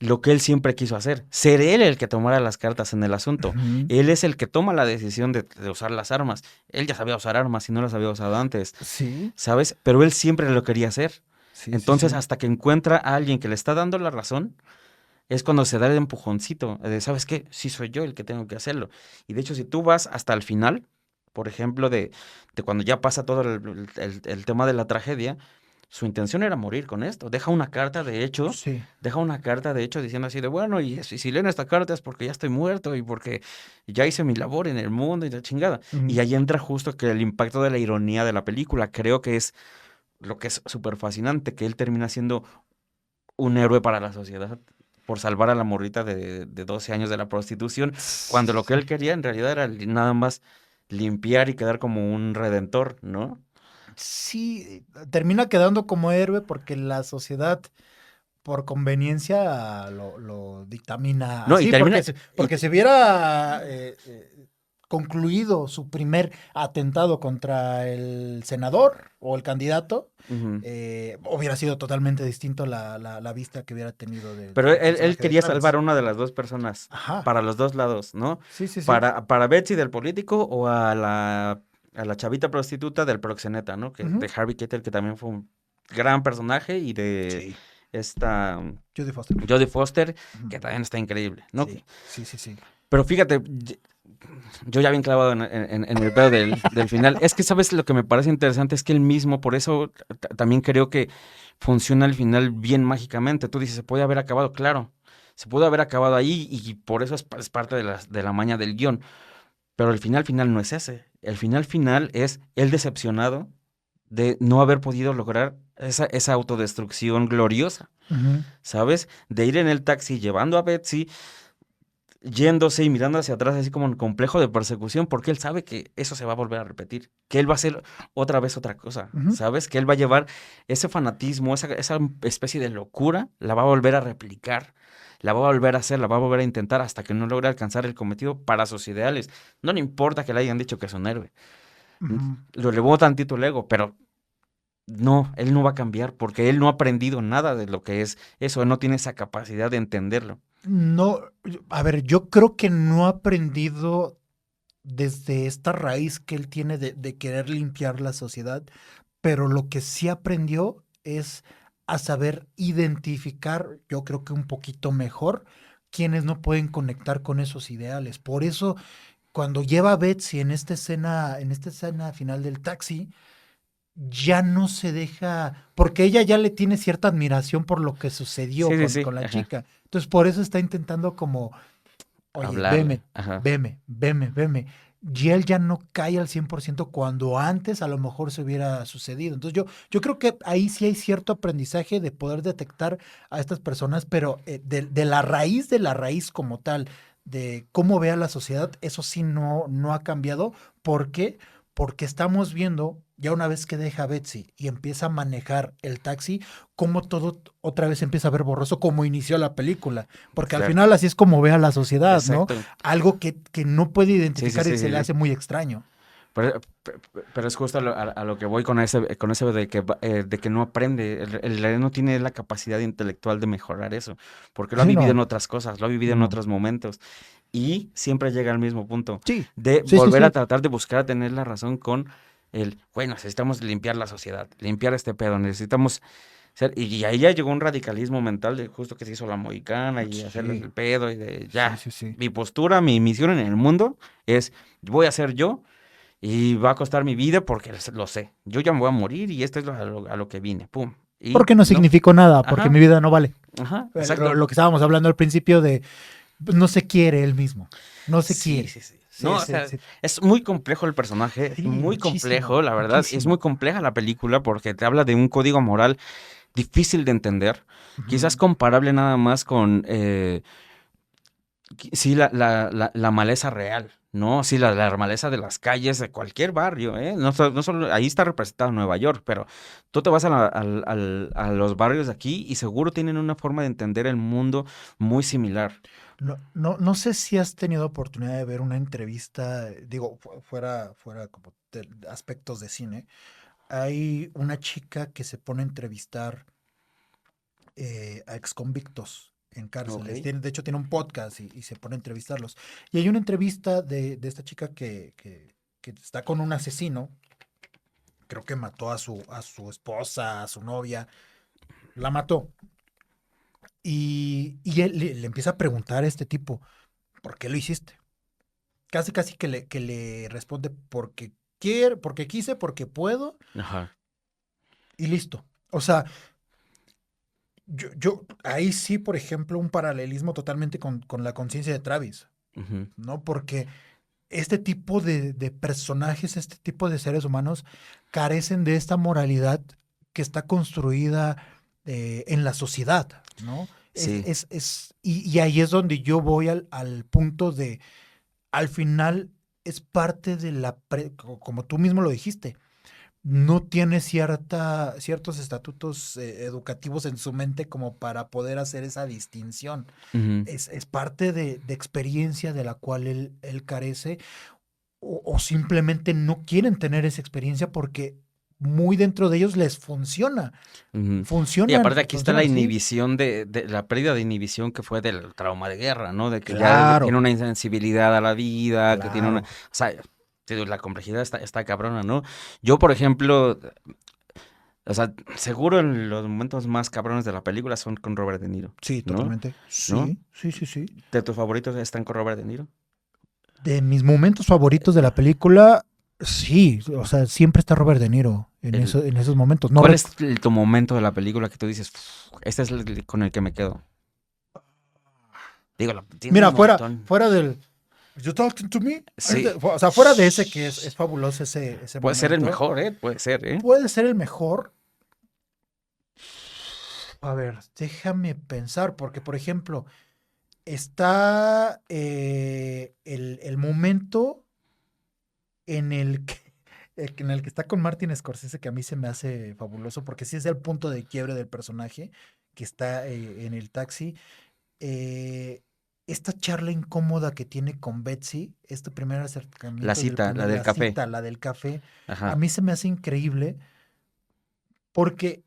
lo que él siempre quiso hacer, ser él el que tomara las cartas en el asunto. Él es el que toma la decisión de usar las armas. Él ya sabía usar armas y no las había usado antes, ¿sabes? Pero él siempre lo quería hacer. Entonces, hasta que encuentra a alguien que le está dando la razón, es cuando se da el empujoncito de, ¿sabes qué? Sí soy yo el que tengo que hacerlo. Y de hecho, si tú vas hasta el final, por ejemplo, de cuando ya pasa todo el tema de la tragedia, su intención era morir con esto. Deja una carta, de hecho, diciendo así de, bueno, y si leen esta carta es porque ya estoy muerto y porque ya hice mi labor en el mundo y la chingada. Y ahí entra justo que el impacto de la ironía de la película. Creo que es lo que es súper fascinante, que él termina siendo un héroe para la sociedad por salvar a la morrita de 12 años de la prostitución, cuando lo que él quería en realidad era nada más limpiar y quedar como un redentor, ¿no? Sí, termina quedando como héroe porque la sociedad por conveniencia lo dictamina No, y así, termina... porque se hubiera concluido su primer atentado contra el senador o el candidato, Ujú. hubiera sido totalmente distinto la vista que hubiera tenido Pero del él personaje de quería salvar Travis. a una de las dos personas, Ajá, para los dos lados, ¿no? sí, sí, sí. Para Betsy del político o a la chavita prostituta del proxeneta, ¿no? De Ujú. Harvey Keitel, que también fue un gran personaje, y de Sí, esta Jodie Foster. Jodie Foster, Ujú. que también está increíble, ¿no? Sí, sí, sí, sí. Pero fíjate, yo ya bien clavado en el pedo del final. Es que, ¿sabes? Lo que me parece interesante es que él mismo, por eso también creo que funciona el final bien mágicamente. Tú dices, se puede haber acabado, claro. Se pudo haber acabado ahí y por eso es parte de la maña del guión. Pero el final no es ese. El final es él decepcionado de no haber podido lograr esa autodestrucción gloriosa, Ujú. ¿sabes? De ir en el taxi llevando a Betsy, yéndose y mirando hacia atrás así como en complejo de persecución, porque él sabe que eso se va a volver a repetir, que él va a hacer otra vez otra cosa, Ujú. ¿sabes? Que él va a llevar ese fanatismo, esa especie de locura, la va a volver a replicar, la va a volver a hacer, la va a volver a intentar hasta que no logre alcanzar el cometido para sus ideales. No le importa que le hayan dicho que es un héroe, Ujú. lo elevó tantito el ego, pero no, él no va a cambiar porque él no ha aprendido nada de lo que es eso, él no tiene esa capacidad de entenderlo. No, a ver, yo creo que no ha aprendido desde esta raíz que él tiene de querer limpiar la sociedad, pero lo que sí aprendió es a saber identificar, yo creo que un poquito mejor, quienes no pueden conectar con esos ideales. Por eso, cuando lleva a Betsy en esta escena final del taxi, ya no se deja, porque ella ya le tiene cierta admiración por lo que sucedió Sí, sí, sí, con la ajá. chica. Entonces, por eso está intentando como, oye, Hablarle, veme, ajá. veme, veme, veme. Y él ya no cae al 100% cuando antes a lo mejor se hubiera sucedido. Entonces yo creo que ahí sí hay cierto aprendizaje de poder detectar a estas personas, pero de la raíz como tal, de cómo ve a la sociedad, eso sí no ha cambiado. ¿Por qué? Porque estamos viendo, ya una vez que deja a Betsy y empieza a manejar el taxi, cómo todo otra vez empieza a ver borroso, como inició la película. Porque al Claro, final así es como ve a la sociedad, ¿no? exacto. Algo que no puede Sí, sí, identificar y sí, se sí, le sí. hace muy extraño. Pero es justo a lo que voy con ese de que no aprende. Él no tiene la capacidad intelectual de mejorar eso, porque lo ha Sí, vivido en no, otras cosas, lo ha vivido en no. otros momentos. Y siempre llega al mismo punto Sí, de sí, sí, volver a sí. tratar de buscar a tener la razón con bueno, necesitamos limpiar la sociedad, limpiar este pedo, necesitamos y ahí ya llegó un radicalismo mental de justo que se hizo la mohicana y hacerle Sí, el pedo y de sí, ya, sí, sí. mi postura, mi misión en el mundo es, voy a ser yo y va a costar mi vida porque lo sé, yo ya me voy a morir y esto es a lo que vine, pum. Y Porque no no, significó nada, porque mi ajá, vida no vale. ajá, exacto. Lo que estábamos hablando al principio de pues, no se quiere él mismo. No se Sí, quiere. sí, sí. No, Sí, o sí, sea, sí. es muy complejo el personaje, es Sí, muy muchísimo, complejo, la verdad, es muy muchísimo. compleja la película porque te habla de un código moral difícil de entender, quizás Ujú. comparable nada más con, sí, la maleza real, ¿no? Sí, la maleza de las calles de cualquier barrio, ¿eh? No solo, ahí está representado Nueva York, pero tú te vas a los barrios de aquí y seguro tienen una forma de entender el mundo muy similar. No sé si has tenido oportunidad de ver una entrevista, digo, fuera como de aspectos de cine. Hay una chica que se pone a entrevistar a exconvictos en Ok. cárceles. De hecho, tiene un podcast y se pone a entrevistarlos. Y hay una entrevista de esta chica que está con un asesino. Creo que mató a su esposa, a su novia. La mató. Y él le empieza a preguntar a este tipo, ¿por qué lo hiciste? Casi, casi que le responde, porque quiero, porque quise, porque puedo, Ajá. y listo. O sea, ahí sí, por ejemplo, un paralelismo totalmente con la conciencia de Travis, Ujú. ¿no? Porque este tipo de personajes, este tipo de seres humanos, carecen de esta moralidad que está construida en la sociedad, ¿no? Sí. Y ahí es donde yo voy al punto de, al final, es parte de como tú mismo lo dijiste, no tiene ciertos estatutos educativos en su mente como para poder hacer esa distinción. Es parte de experiencia de la cual él carece, o simplemente no quieren tener esa experiencia porque muy dentro de ellos les funciona. Y aparte aquí está la inhibición de la pérdida de inhibición que fue del trauma de guerra, ¿no? De que ya tiene una insensibilidad a la vida, que tiene una... O sea, la complejidad está cabrona, ¿no? Yo, por ejemplo, o sea, seguro en los momentos más cabrones de la película son con Robert De Niro. Sí, ¿no? totalmente. Sí, ¿no? Sí. ¿De tus favoritos están con Robert De Niro? De mis momentos favoritos de la película, sí, o sea, siempre está Robert De Niro en esos momentos. ¿Cuál es tu momento de la película que tú dices, este es con el que me quedo? Dígalo. Mira, fuera del You talking to me? Sí. O sea, fuera de ese que es fabuloso ese Puede momento. ser el mejor, ¿eh? Puede ser, Puede ser el mejor. A ver, déjame pensar, porque, por ejemplo, está el momento en el que está con Martin Scorsese, que a mí se me hace fabuloso, porque sí es el punto de quiebre del personaje, que está en el taxi. Esta charla incómoda que tiene con Betsy, este primer acercamiento. La cita, la del café. La del café. Ajá. A mí se me hace increíble porque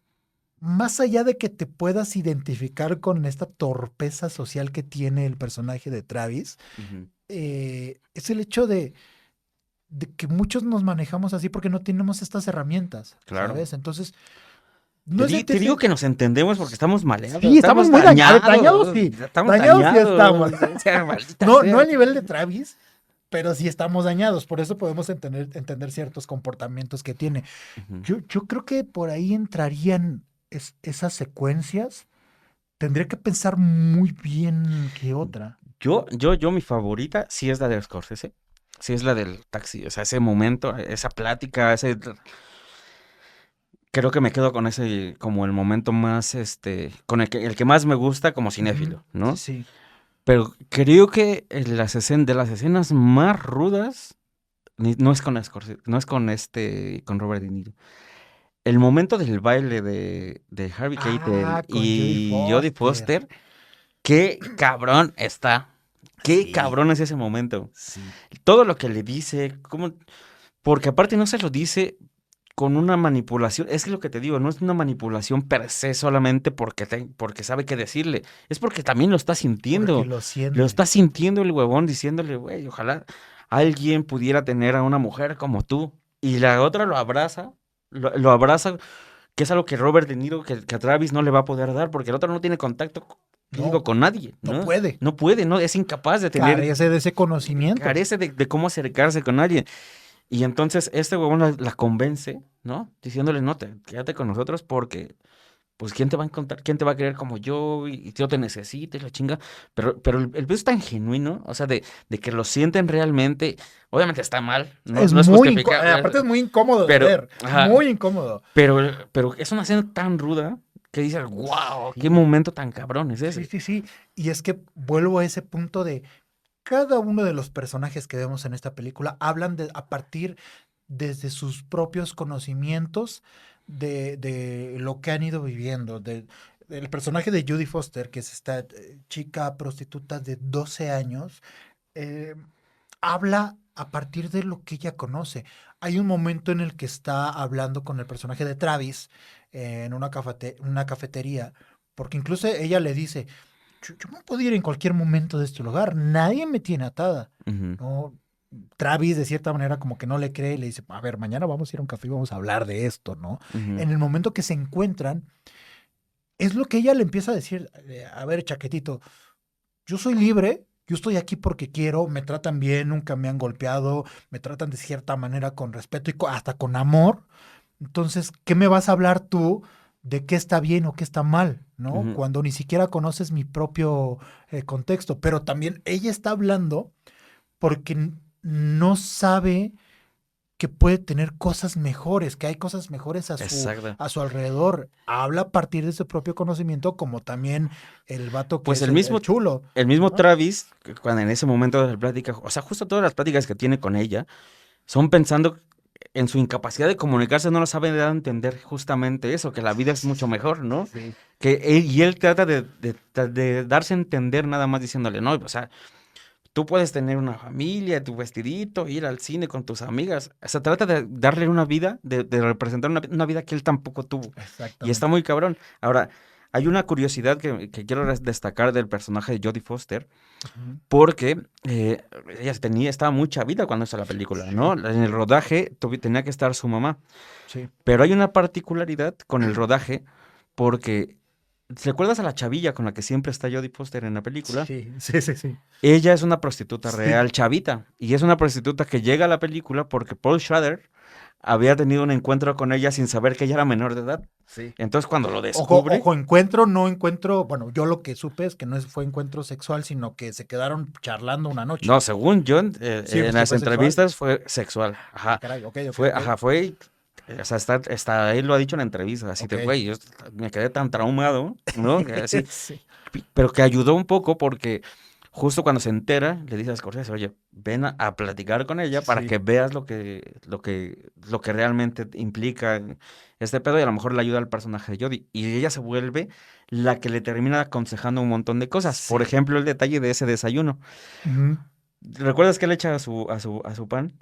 más allá de que te puedas identificar con esta torpeza social que tiene el personaje de Travis, es el hecho de que muchos nos manejamos así porque no tenemos estas herramientas, claro. ¿sabes? Entonces... No te digo que nos entendemos porque estamos maleados. Sí, estamos muy dañados, sí. Dañados. No al nivel de Travis, pero sí estamos dañados. Por eso podemos entender ciertos comportamientos que tiene. Yo creo que por ahí entrarían esas secuencias. Tendría que pensar muy bien qué otra. Yo, mi favorita sí es la de Scorsese. Sí es la del taxi. O sea, ese momento, esa plática, creo que me quedo con ese como el momento más, con el que más me gusta como cinéfilo, ¿no? Sí. Pero creo que de las escenas más rudas no es con Scorsese, no es con Robert De Niro. El momento del baile de Harvey Keitel y Jodie Foster, qué cabrón está. Qué cabrón es ese momento. Sí. Todo lo que le dice, porque aparte no se lo dice con una manipulación, es lo que te digo, no es una manipulación per se solamente porque sabe qué decirle, es porque también lo está sintiendo. Porque lo siente. Lo está sintiendo el huevón diciéndole, güey, ojalá alguien pudiera tener a una mujer como tú. Y la otra lo abraza, lo abraza, que es algo que Robert De Niro, que a Travis no le va a poder dar, porque el otro no tiene contacto físico con nadie. No puede. No puede, es incapaz de tener. Carece de ese conocimiento. Carece de cómo acercarse con alguien. Y entonces este huevón la convence, ¿no? Diciéndole, no, quédate con nosotros porque, pues, ¿quién te va a encontrar? ¿Quién te va a querer como yo? Y yo te necesito y la chinga. Pero el beso es tan genuino, o sea, de que lo sienten realmente. Obviamente está mal, no es justificable. Aparte es muy incómodo de ver. Muy incómodo. Pero es una escena tan ruda que dices, wow, qué momento tan cabrón es ese. Sí. Y es que vuelvo a ese punto de cada uno de los personajes que vemos en esta película hablan a partir desde sus propios conocimientos de lo que han ido viviendo. El personaje de Jodie Foster, que es esta chica prostituta de 12 años, habla a partir de lo que ella conoce. Hay un momento en el que está hablando con el personaje de Travis en una cafetería, porque incluso ella le dice... Yo me puedo ir en cualquier momento de este lugar. Nadie me tiene atada. ¿No? Travis, de cierta manera, como que no le cree y le dice, a ver, mañana vamos a ir a un café y vamos a hablar de esto, ¿no? En el momento que se encuentran, es lo que ella le empieza a decir, a ver, chaquetito, yo soy libre, yo estoy aquí porque quiero, me tratan bien, nunca me han golpeado, me tratan de cierta manera con respeto y hasta con amor. Entonces, ¿qué me vas a hablar tú de qué está bien o qué está mal, ¿no? Cuando ni siquiera conoces mi propio contexto. Pero también ella está hablando porque no sabe que puede tener cosas mejores, que hay cosas mejores a su alrededor. Habla a partir de su propio conocimiento, como también el vato que pues es el chulo. El mismo Travis, cuando en ese momento de la plática, o sea, justo todas las pláticas que tiene con ella, son pensando en su incapacidad de comunicarse, no lo sabe dar a entender justamente eso, que la vida es mucho mejor, ¿no? Sí. Y él trata de darse a entender nada más diciéndole, no, o sea, tú puedes tener una familia, tu vestidito, ir al cine con tus amigas. O sea, trata de darle una vida, de representar una vida que él tampoco tuvo. Y está muy cabrón. Ahora, hay una curiosidad que quiero destacar del personaje de Jodie Foster, porque ella estaba muy chavita cuando hizo la película, ¿no? En el rodaje tenía que estar su mamá. Sí. Pero hay una particularidad con el rodaje, porque ¿recuerdas a la chavilla con la que siempre está Jodie Foster en la película? Sí. Ella es una prostituta real, chavita, y es una prostituta que llega a la película porque Paul Schrader había tenido un encuentro con ella sin saber que ella era menor de edad. Sí. Entonces cuando lo descubre... Ojo, no encuentro, bueno, yo lo que supe es que no fue encuentro sexual, sino que se quedaron charlando una noche. No, según yo, en las entrevistas fue sexual. Ajá. Caray, okay. Fue, o sea, hasta él lo ha dicho en entrevistas, así de, güey, yo me quedé tan traumado, ¿no? Así, sí. Pero que ayudó un poco porque justo cuando se entera, le dice a Scorsese, oye, ven a platicar con ella para que veas lo que realmente implica este pedo y a lo mejor le ayuda al personaje de Jodie. Y ella se vuelve la que le termina aconsejando un montón de cosas. Sí. Por ejemplo, el detalle de ese desayuno. ¿Recuerdas qué le echa a su pan?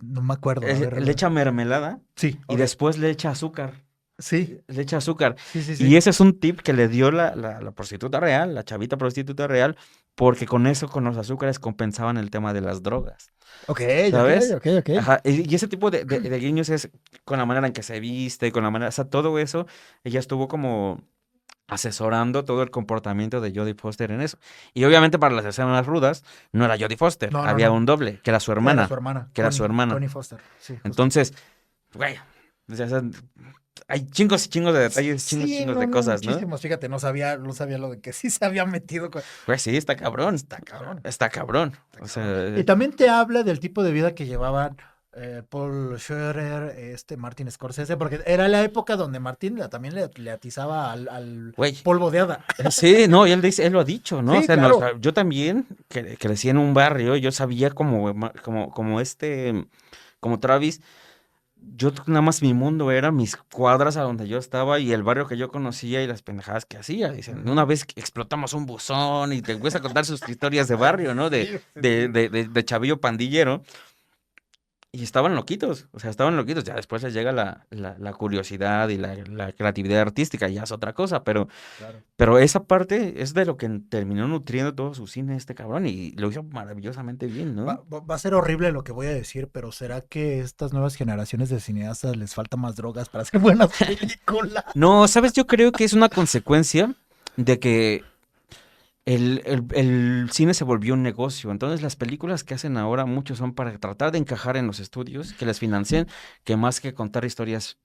No me acuerdo. Le echa mermelada. Sí. Y después le echa azúcar. Sí. Le echa azúcar. Sí. Y ese es un tip que le dio la prostituta real, la chavita prostituta real, porque con eso, con los azúcares, compensaban el tema de las drogas. Ok, ¿sabes? Ok. Ajá. Y ese tipo de guiños es con la manera en que se viste, con la manera, o sea, todo eso, ella estuvo como asesorando todo el comportamiento de Jodie Foster en eso. Y obviamente para las escenas rudas no era Jodie Foster, había un doble, que era su hermana. Era su hermana. Connie Foster. Sí, entonces, güey, o sea, hay chingos y chingos de detalles, chingos de cosas, muchísimos. ¿No? Fíjate, no sabía lo de que sí se había metido con... Pues sí, está cabrón. O sea, y también te habla del tipo de vida que llevaban Paul Schrader, Martin Scorsese, porque era la época donde Martin también le atizaba al polvo de hada. Sí, no, y él lo ha dicho, ¿no? Sí, o sea, claro. No, yo también crecí en un barrio, yo sabía como Travis. Yo nada más mi mundo era mis cuadras a donde yo estaba y el barrio que yo conocía y las pendejadas que hacía. Dicen, una vez explotamos un buzón y te empieza a contar sus historias de barrio, ¿no? De chavillo pandillero. Y estaban loquitos, Ya después les llega la curiosidad y la creatividad artística, ya es otra cosa, pero esa parte es de lo que terminó nutriendo todo su cine este cabrón y lo hizo maravillosamente bien, ¿no? Va a ser horrible lo que voy a decir, pero ¿será que estas nuevas generaciones de cineastas les falta más drogas para hacer buenas películas? No, ¿sabes? Yo creo que es una consecuencia de que el cine se volvió un negocio, entonces las películas que hacen ahora muchos son para tratar de encajar en los estudios, que les financien, que más que contar historias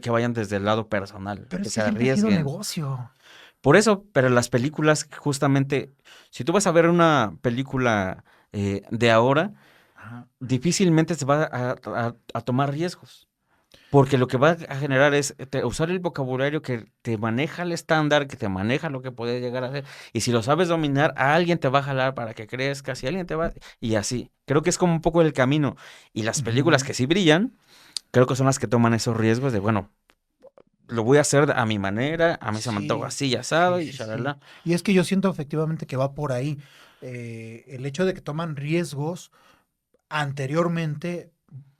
que vayan desde el lado personal, pero que se arriesguen. Negocio. Por eso, pero las películas justamente, si tú vas a ver una película de ahora, difícilmente se va a tomar riesgos. Porque lo que va a generar es usar el vocabulario que te maneja el estándar, que te maneja lo que puede llegar a ser. Y si lo sabes dominar, a alguien te va a jalar para que crezcas, y alguien te va... Y así. Creo que es como un poco el camino. Y las películas que sí brillan, creo que son las que toman esos riesgos de, bueno, lo voy a hacer a mi manera, a mí se me antoja así, asado, y shalala. Y es que yo siento efectivamente que va por ahí. El hecho de que toman riesgos anteriormente...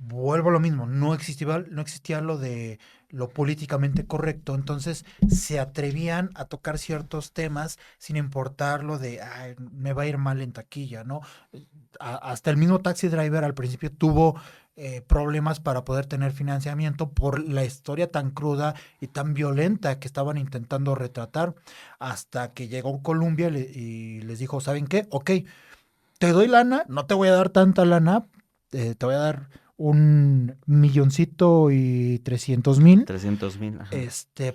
Vuelvo a lo mismo, no existía lo de lo políticamente correcto, entonces se atrevían a tocar ciertos temas sin importar lo de, me va a ir mal en taquilla, ¿no? Hasta el mismo Taxi Driver al principio tuvo problemas para poder tener financiamiento por la historia tan cruda y tan violenta que estaban intentando retratar, hasta que llegó Columbia y les dijo, ¿saben qué? Ok, te doy lana, no te voy a dar tanta lana, te voy a dar $1,300,000. 300,000.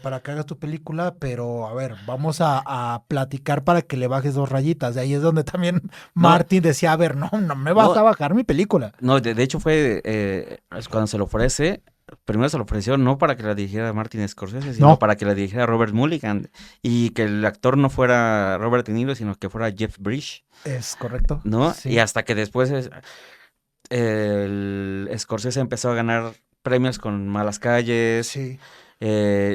Para que hagas tu película, pero a ver, vamos a platicar para que le bajes 2 rayitas. De ahí es donde también Martin decía, a ver, no me vas a bajar mi película. No, de hecho fue cuando se lo ofrece, primero se lo ofreció no para que la dirigiera Martin Scorsese, sino para que la dirigiera Robert Mulligan, y que el actor no fuera Robert De Niro, sino que fuera Jeff Bridges. Es correcto. ¿No? Sí. Y hasta que después el Scorsese empezó a ganar premios con Malas Calles. Sí.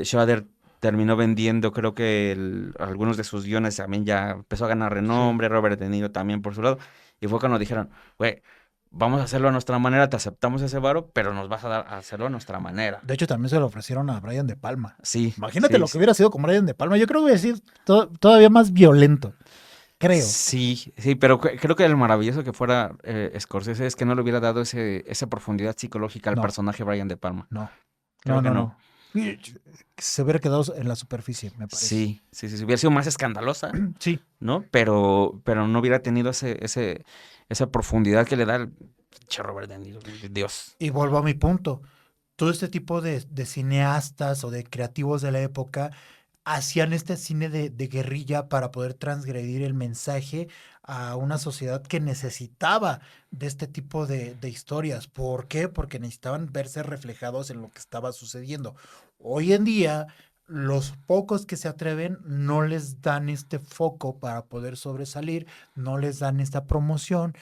Schrader terminó vendiendo, creo que algunos de sus guiones también ya empezó a ganar renombre. Sí. Robert De Niro también por su lado. Y fue cuando dijeron, güey, vamos a hacerlo a nuestra manera, te aceptamos ese varo, pero nos vas a dar a hacerlo a nuestra manera. De hecho, también se lo ofrecieron a Brian De Palma. Sí. Imagínate lo que hubiera sido con Brian De Palma. Yo creo que hubiera sido todavía más violento. Creo. Sí, pero creo que el maravilloso que fuera Scorsese es que no le hubiera dado esa profundidad psicológica al personaje Brian De Palma. No. Se hubiera quedado en la superficie, me parece. Sí. Hubiera sido más escandalosa. Sí. ¿No? Pero no hubiera tenido esa profundidad que le da el Robert De Niro, Dios. Y vuelvo a mi punto. Todo este tipo de cineastas o de creativos de la época hacían este cine de guerrilla para poder transgredir el mensaje a una sociedad que necesitaba de este tipo de historias. ¿Por qué? Porque necesitaban verse reflejados en lo que estaba sucediendo. Hoy en día, los pocos que se atreven no les dan este foco para poder sobresalir, no les dan esta promoción,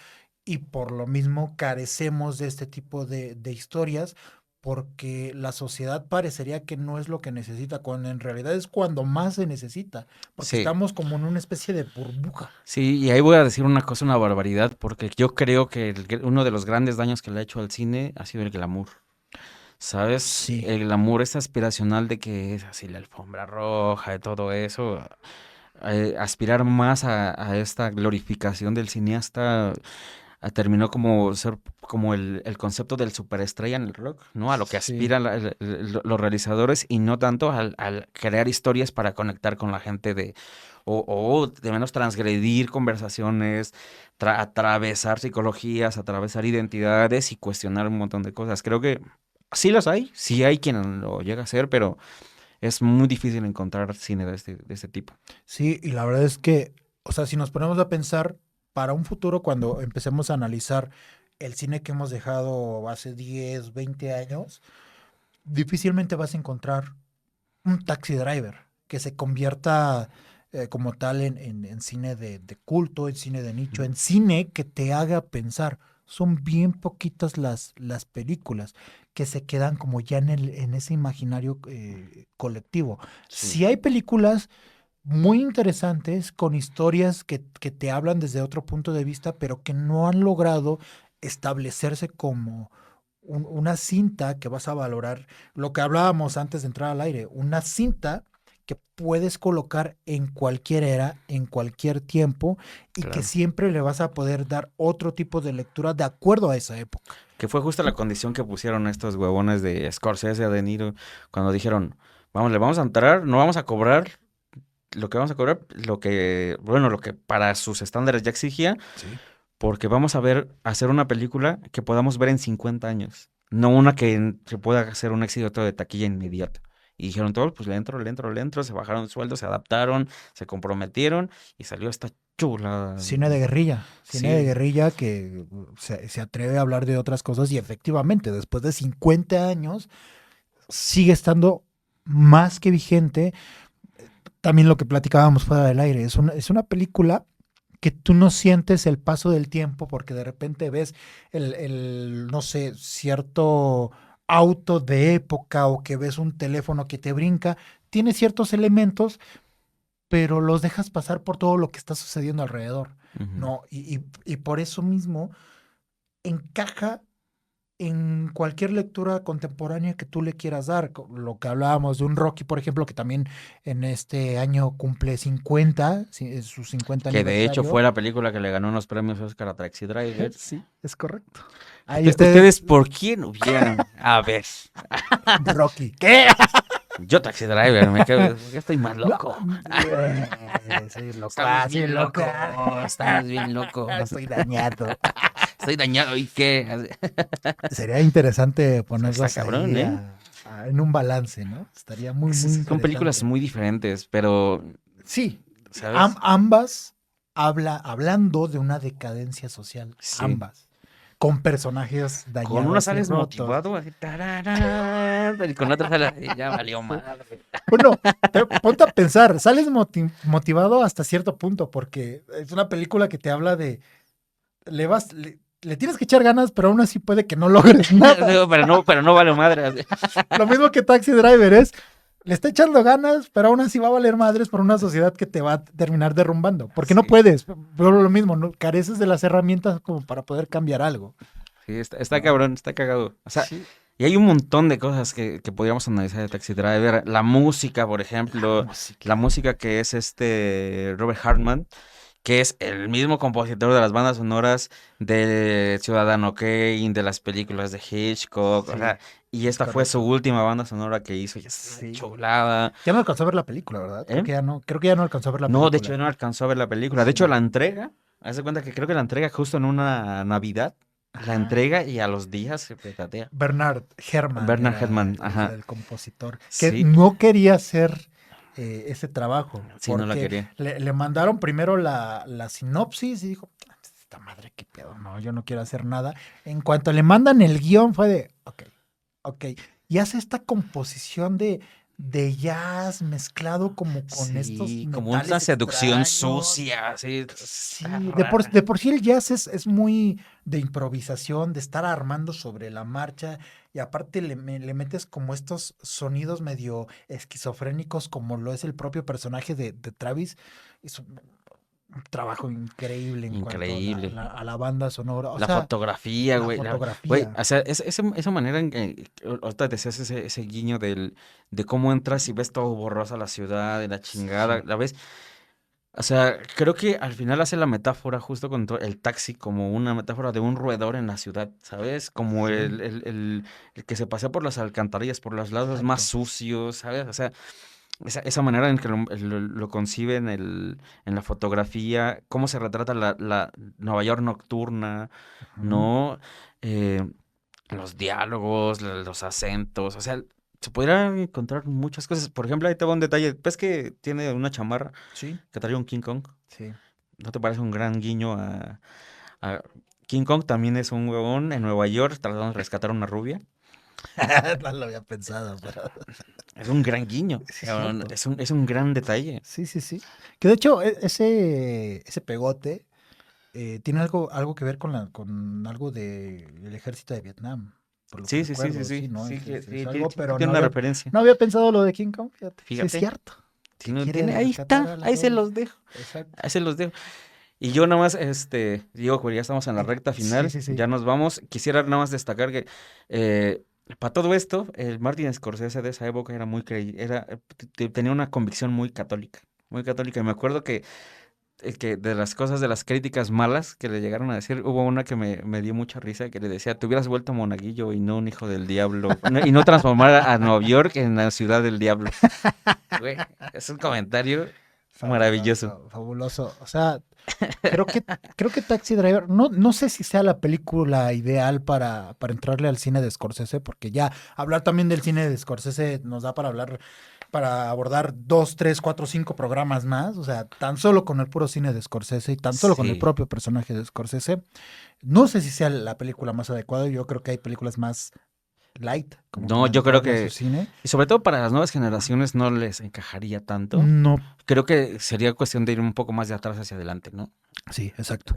y por lo mismo carecemos de este tipo de historias, porque la sociedad parecería que no es lo que necesita, cuando en realidad es cuando más se necesita, porque estamos como en una especie de burbuja. Sí, y ahí voy a decir una barbaridad, porque yo creo que uno de los grandes daños que le ha hecho al cine ha sido el glamour. ¿Sabes? Sí. El glamour es aspiracional, de que es así la alfombra roja, de todo eso. Aspirar más a esta glorificación del cineasta terminó como ser como el concepto del superestrella en el rock, ¿no? A lo que aspiran los realizadores, y no tanto al crear historias para conectar con la gente o de menos transgredir conversaciones, atravesar psicologías, atravesar identidades y cuestionar un montón de cosas. Creo que sí las hay, sí hay quien lo llega a hacer, pero es muy difícil encontrar cine de este tipo. Sí, y la verdad es que, o sea, si nos ponemos a pensar para un futuro, cuando empecemos a analizar el cine que hemos dejado hace 10, 20 años, difícilmente vas a encontrar un Taxi Driver que se convierta como tal en cine de culto, en cine de nicho, en cine que te haga pensar. Son bien poquitas las películas que se quedan como ya en ese imaginario colectivo. Sí hay películas muy interesantes, con historias que te hablan desde otro punto de vista, pero que no han logrado establecerse como una cinta que vas a valorar. Lo que hablábamos antes de entrar al aire, una cinta que puedes colocar en cualquier era, en cualquier tiempo, y que siempre le vas a poder dar otro tipo de lectura de acuerdo a esa época. Que fue justo la condición que pusieron estos huevones de Scorsese, a De Niro, cuando dijeron, le vamos a entrar, no vamos a cobrar lo que vamos a cobrar, lo que para sus estándares ya exigía, porque vamos a hacer una película que podamos ver en 50 años, no una que pueda hacer un éxito de taquilla inmediata. Y dijeron todos, pues le entro, se bajaron el sueldo, se adaptaron, se comprometieron, y salió esta chula. Cine de guerrilla, de guerrilla que se atreve a hablar de otras cosas, y efectivamente, después de 50 años, sigue estando más que vigente. También lo que platicábamos fuera del aire, es una película que tú no sientes el paso del tiempo, porque de repente ves no sé, cierto auto de época, o que ves un teléfono que te brinca, tiene ciertos elementos, pero los dejas pasar por todo lo que está sucediendo alrededor, ¿no? Y por eso mismo encaja en cualquier lectura contemporánea que tú le quieras dar. Lo que hablábamos de un Rocky, por ejemplo, que también en este año cumple 50, sus 50 que de hecho fue la película que le ganó unos premios Oscar a Taxi Driver. Sí, es correcto. Ahí ¿Ustedes por quién hubieran? A ver. Rocky. ¿Qué? Yo Taxi Driver, me quedo, estoy más loco. Soy loco. Estamos bien locos. Estamos bien locos. Estoy dañado. estoy dañado, ¿y qué? Sería interesante ponerlas cabrón, ahí en un balance, ¿no? Estaría muy, muy interesante. Son películas muy diferentes, pero... Sí, ¿sabes? ambas hablando de una decadencia social, Sí. Ambas. Con personajes dañados. Con una sales motivado, así, y con otra sales, ya valió madre. Bueno, ponte a pensar, sales motivado hasta cierto punto, porque es una película que te habla de. Le tienes que echar ganas, pero aún así puede que no logres nada. pero no vale madre. Lo mismo que Taxi Driver es. Le está echando ganas, pero aún así va a valer madres por una sociedad que te va a terminar derrumbando. Porque no puedes. Pero lo mismo, ¿no? Careces de las herramientas como para poder cambiar algo. Sí, está cabrón, está cagado. O sea, y hay un montón de cosas que podríamos analizar de Taxi Driver. La música, por ejemplo. La música que es Robert Hartman, que es el mismo compositor de las bandas sonoras de Ciudadano Kane, de las películas de Hitchcock, o sea, y esta fue su última banda sonora que hizo, y es chulada. Ya no alcanzó a ver la película, ¿verdad? Creo que ya no alcanzó a ver la película. No, de hecho ya no alcanzó a ver la película. De hecho, la entrega, haz de cuenta que creo que la entrega justo en una Navidad, la entrega y a los días se petatea. Bernard Herrmann, ajá. El compositor, que no quería hacer ese trabajo. Sí, no la quería. Le mandaron primero la sinopsis y dijo, esta madre, qué pedo, no, yo no quiero hacer nada. En cuanto le mandan el guión fue de, ok. Y hace esta composición de jazz mezclado como con estos metales como una seducción extraños. Sucia. Sí, de por sí el jazz es muy de improvisación, de estar armando sobre la marcha, y aparte le metes como estos sonidos medio esquizofrénicos como lo es el propio personaje de Travis. Es un trabajo increíble en cuanto a la banda sonora. La fotografía, güey. Güey, o sea, esa manera en que ahorita decías ese guiño de cómo entras y ves todo borrosa la ciudad, de la chingada, ¿la ves? O sea, creo que al final hace la metáfora justo con el taxi como una metáfora de un roedor en la ciudad, ¿sabes? Como el que se pasea por las alcantarillas, por los lados más sucios, ¿sabes? O sea, esa manera en que lo concibe en la fotografía, cómo se retrata la Nueva York nocturna, ¿no? Los diálogos, los acentos, o sea, se podrían encontrar muchas cosas. Por ejemplo, ahí te va un detalle. ¿Ves que tiene una chamarra que trae un King Kong? Sí. ¿No te parece un gran guiño a King Kong? También es un huevón en Nueva York tratando de rescatar a una rubia. No lo había pensado, pero... Es un gran guiño. Es un gran detalle. Sí. Que de hecho, ese pegote tiene algo que ver con algo del ejército de Vietnam. Sí. ¿no? Algo, pero tiene una referencia. No había pensado lo de King Kong, fíjate. Sí, es cierto. Ahí está, ahí se los dejo. Exacto. Ahí se los dejo. Y yo nada más, digo, ya estamos en la recta final, ya nos vamos. Quisiera nada más destacar que para todo esto, el Martin Scorsese de esa época era tenía una convicción muy católica, y me acuerdo que de las cosas, de las críticas malas que le llegaron a decir, hubo una que me dio mucha risa, que le decía, te hubieras vuelto monaguillo y no un hijo del diablo, y no transformar a Nueva York en la ciudad del diablo. Güey, es un comentario maravilloso. Fabuloso. O sea, creo que Taxi Driver, no sé si sea la película ideal para entrarle al cine de Scorsese, porque ya hablar también del cine de Scorsese nos da para abordar 2, 3, 4, 5 programas más. O sea, tan solo con el puro cine de Scorsese y tan solo con el propio personaje de Scorsese. No sé si sea la película más adecuada. Yo creo que hay películas más light. No, yo creo que... Y sobre todo para las nuevas generaciones no les encajaría tanto. No. Creo que sería cuestión de ir un poco más de atrás hacia adelante, ¿no? Sí, exacto.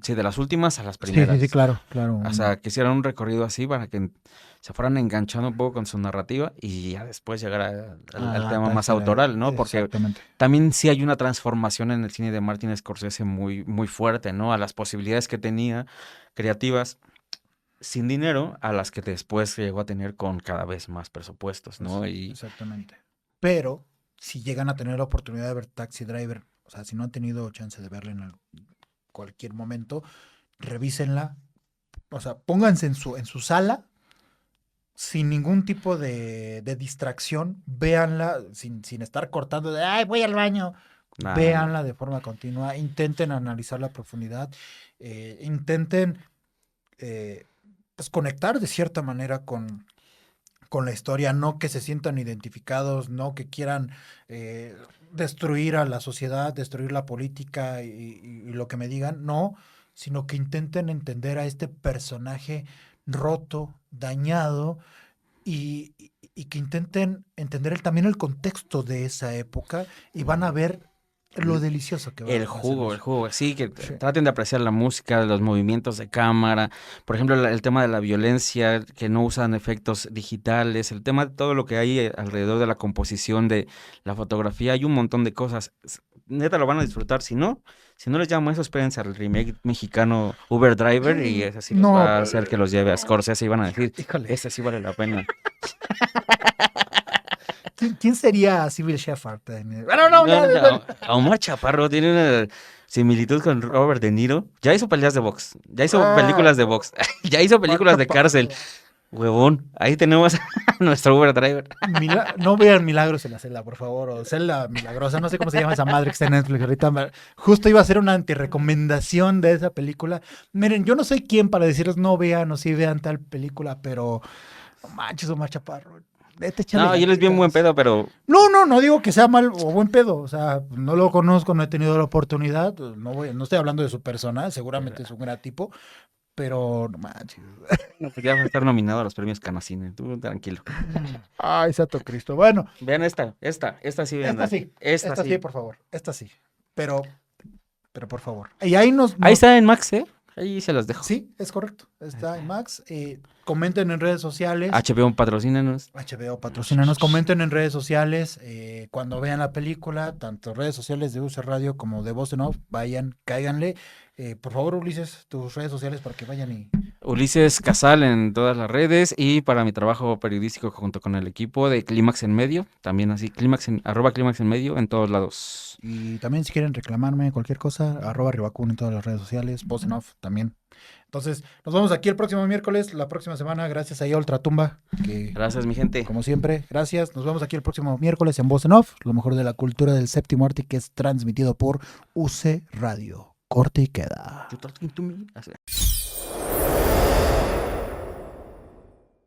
Sí, de las últimas a las primeras. Sí, claro. O sea, que hicieran un recorrido así para que se fueran enganchando un poco con su narrativa y ya después llegar al tema más autoral, ¿no? Porque también sí hay una transformación en el cine de Martin Scorsese muy, muy fuerte, ¿no? A las posibilidades que tenía creativas sin dinero a las que después llegó a tener con cada vez más presupuestos, ¿no? Exactamente. Pero si llegan a tener la oportunidad de ver Taxi Driver, o sea, si no han tenido chance de verla en cualquier momento, revísenla, o sea, pónganse en su sala sin ningún tipo de distracción, véanla sin estar cortando de, ay, voy al baño. Véanla de forma continua, intenten analizar la profundidad, intenten pues conectar de cierta manera con la historia, no que se sientan identificados, no que quieran destruir a la sociedad, destruir la política y lo que me digan, no, sino que intenten entender a este personaje roto, dañado, y que intenten entender también el contexto de esa época, y van a ver lo delicioso que va el jugo, sí, que traten de apreciar la música, los movimientos de cámara, por ejemplo, el tema de la violencia, que no usan efectos digitales, el tema de todo lo que hay alrededor de la composición de la fotografía, hay un montón de cosas, neta lo van a disfrutar, si no les llamo eso, espérense al remake mexicano Uber Driver y ese sí los va a hacer que los lleve a Scorsese y van a decir, ese sí vale la pena. ¿Quién sería Sybil Shepherd? A Omar Chaparro tiene una similitud con Robert De Niro. Ya hizo peleas de box, ya hizo películas de box, ya hizo películas de cárcel. Huevón, ahí tenemos a nuestro Uber Driver. No vean Milagros en la celda, por favor, o Celda Milagrosa, no sé cómo se llama esa madre que está en Netflix ahorita. Justo iba a hacer una antirecomendación de esa película. Miren, yo no soy quien para decirles no vean o sí vean tal película, pero no manches, Omar Chaparro. No, y él es bien buen pedo, pero... No digo que sea mal o buen pedo, o sea, no lo conozco, no he tenido la oportunidad, no estoy hablando de su persona, seguramente es un gran tipo, pero no manches. No, pues ya va a estar nominado a los premios Canacine, tú tranquilo. Ay, santo Cristo, bueno. Vean esta sí, vean. Esta sí, por favor, esta sí, pero por favor. Y ahí está en Max, ¿eh? Ahí se las dejo. Sí, es correcto. Está en Max. Comenten en redes sociales. HBO, patrocínanos. Comenten en redes sociales. Cuando vean la película, tanto redes sociales de UC Radio como de Voz en Off, vayan, cáiganle. Por favor, Ulises, tus redes sociales para que vayan y... Ulises Casal en todas las redes y para mi trabajo periodístico junto con el equipo de Clímax en Medio, también así, @Clímax en Medio en todos lados. Y también si quieren reclamarme cualquier cosa, @Ribacun en todas las redes sociales, Voz en Off también. Entonces, nos vemos aquí el próximo miércoles, la próxima semana, gracias a Ultratumba. Gracias, mi gente. Como siempre, gracias. Nos vemos aquí el próximo miércoles en Voz en Off, lo mejor de la cultura del séptimo arte, que es transmitido por UC Radio. Corte y queda.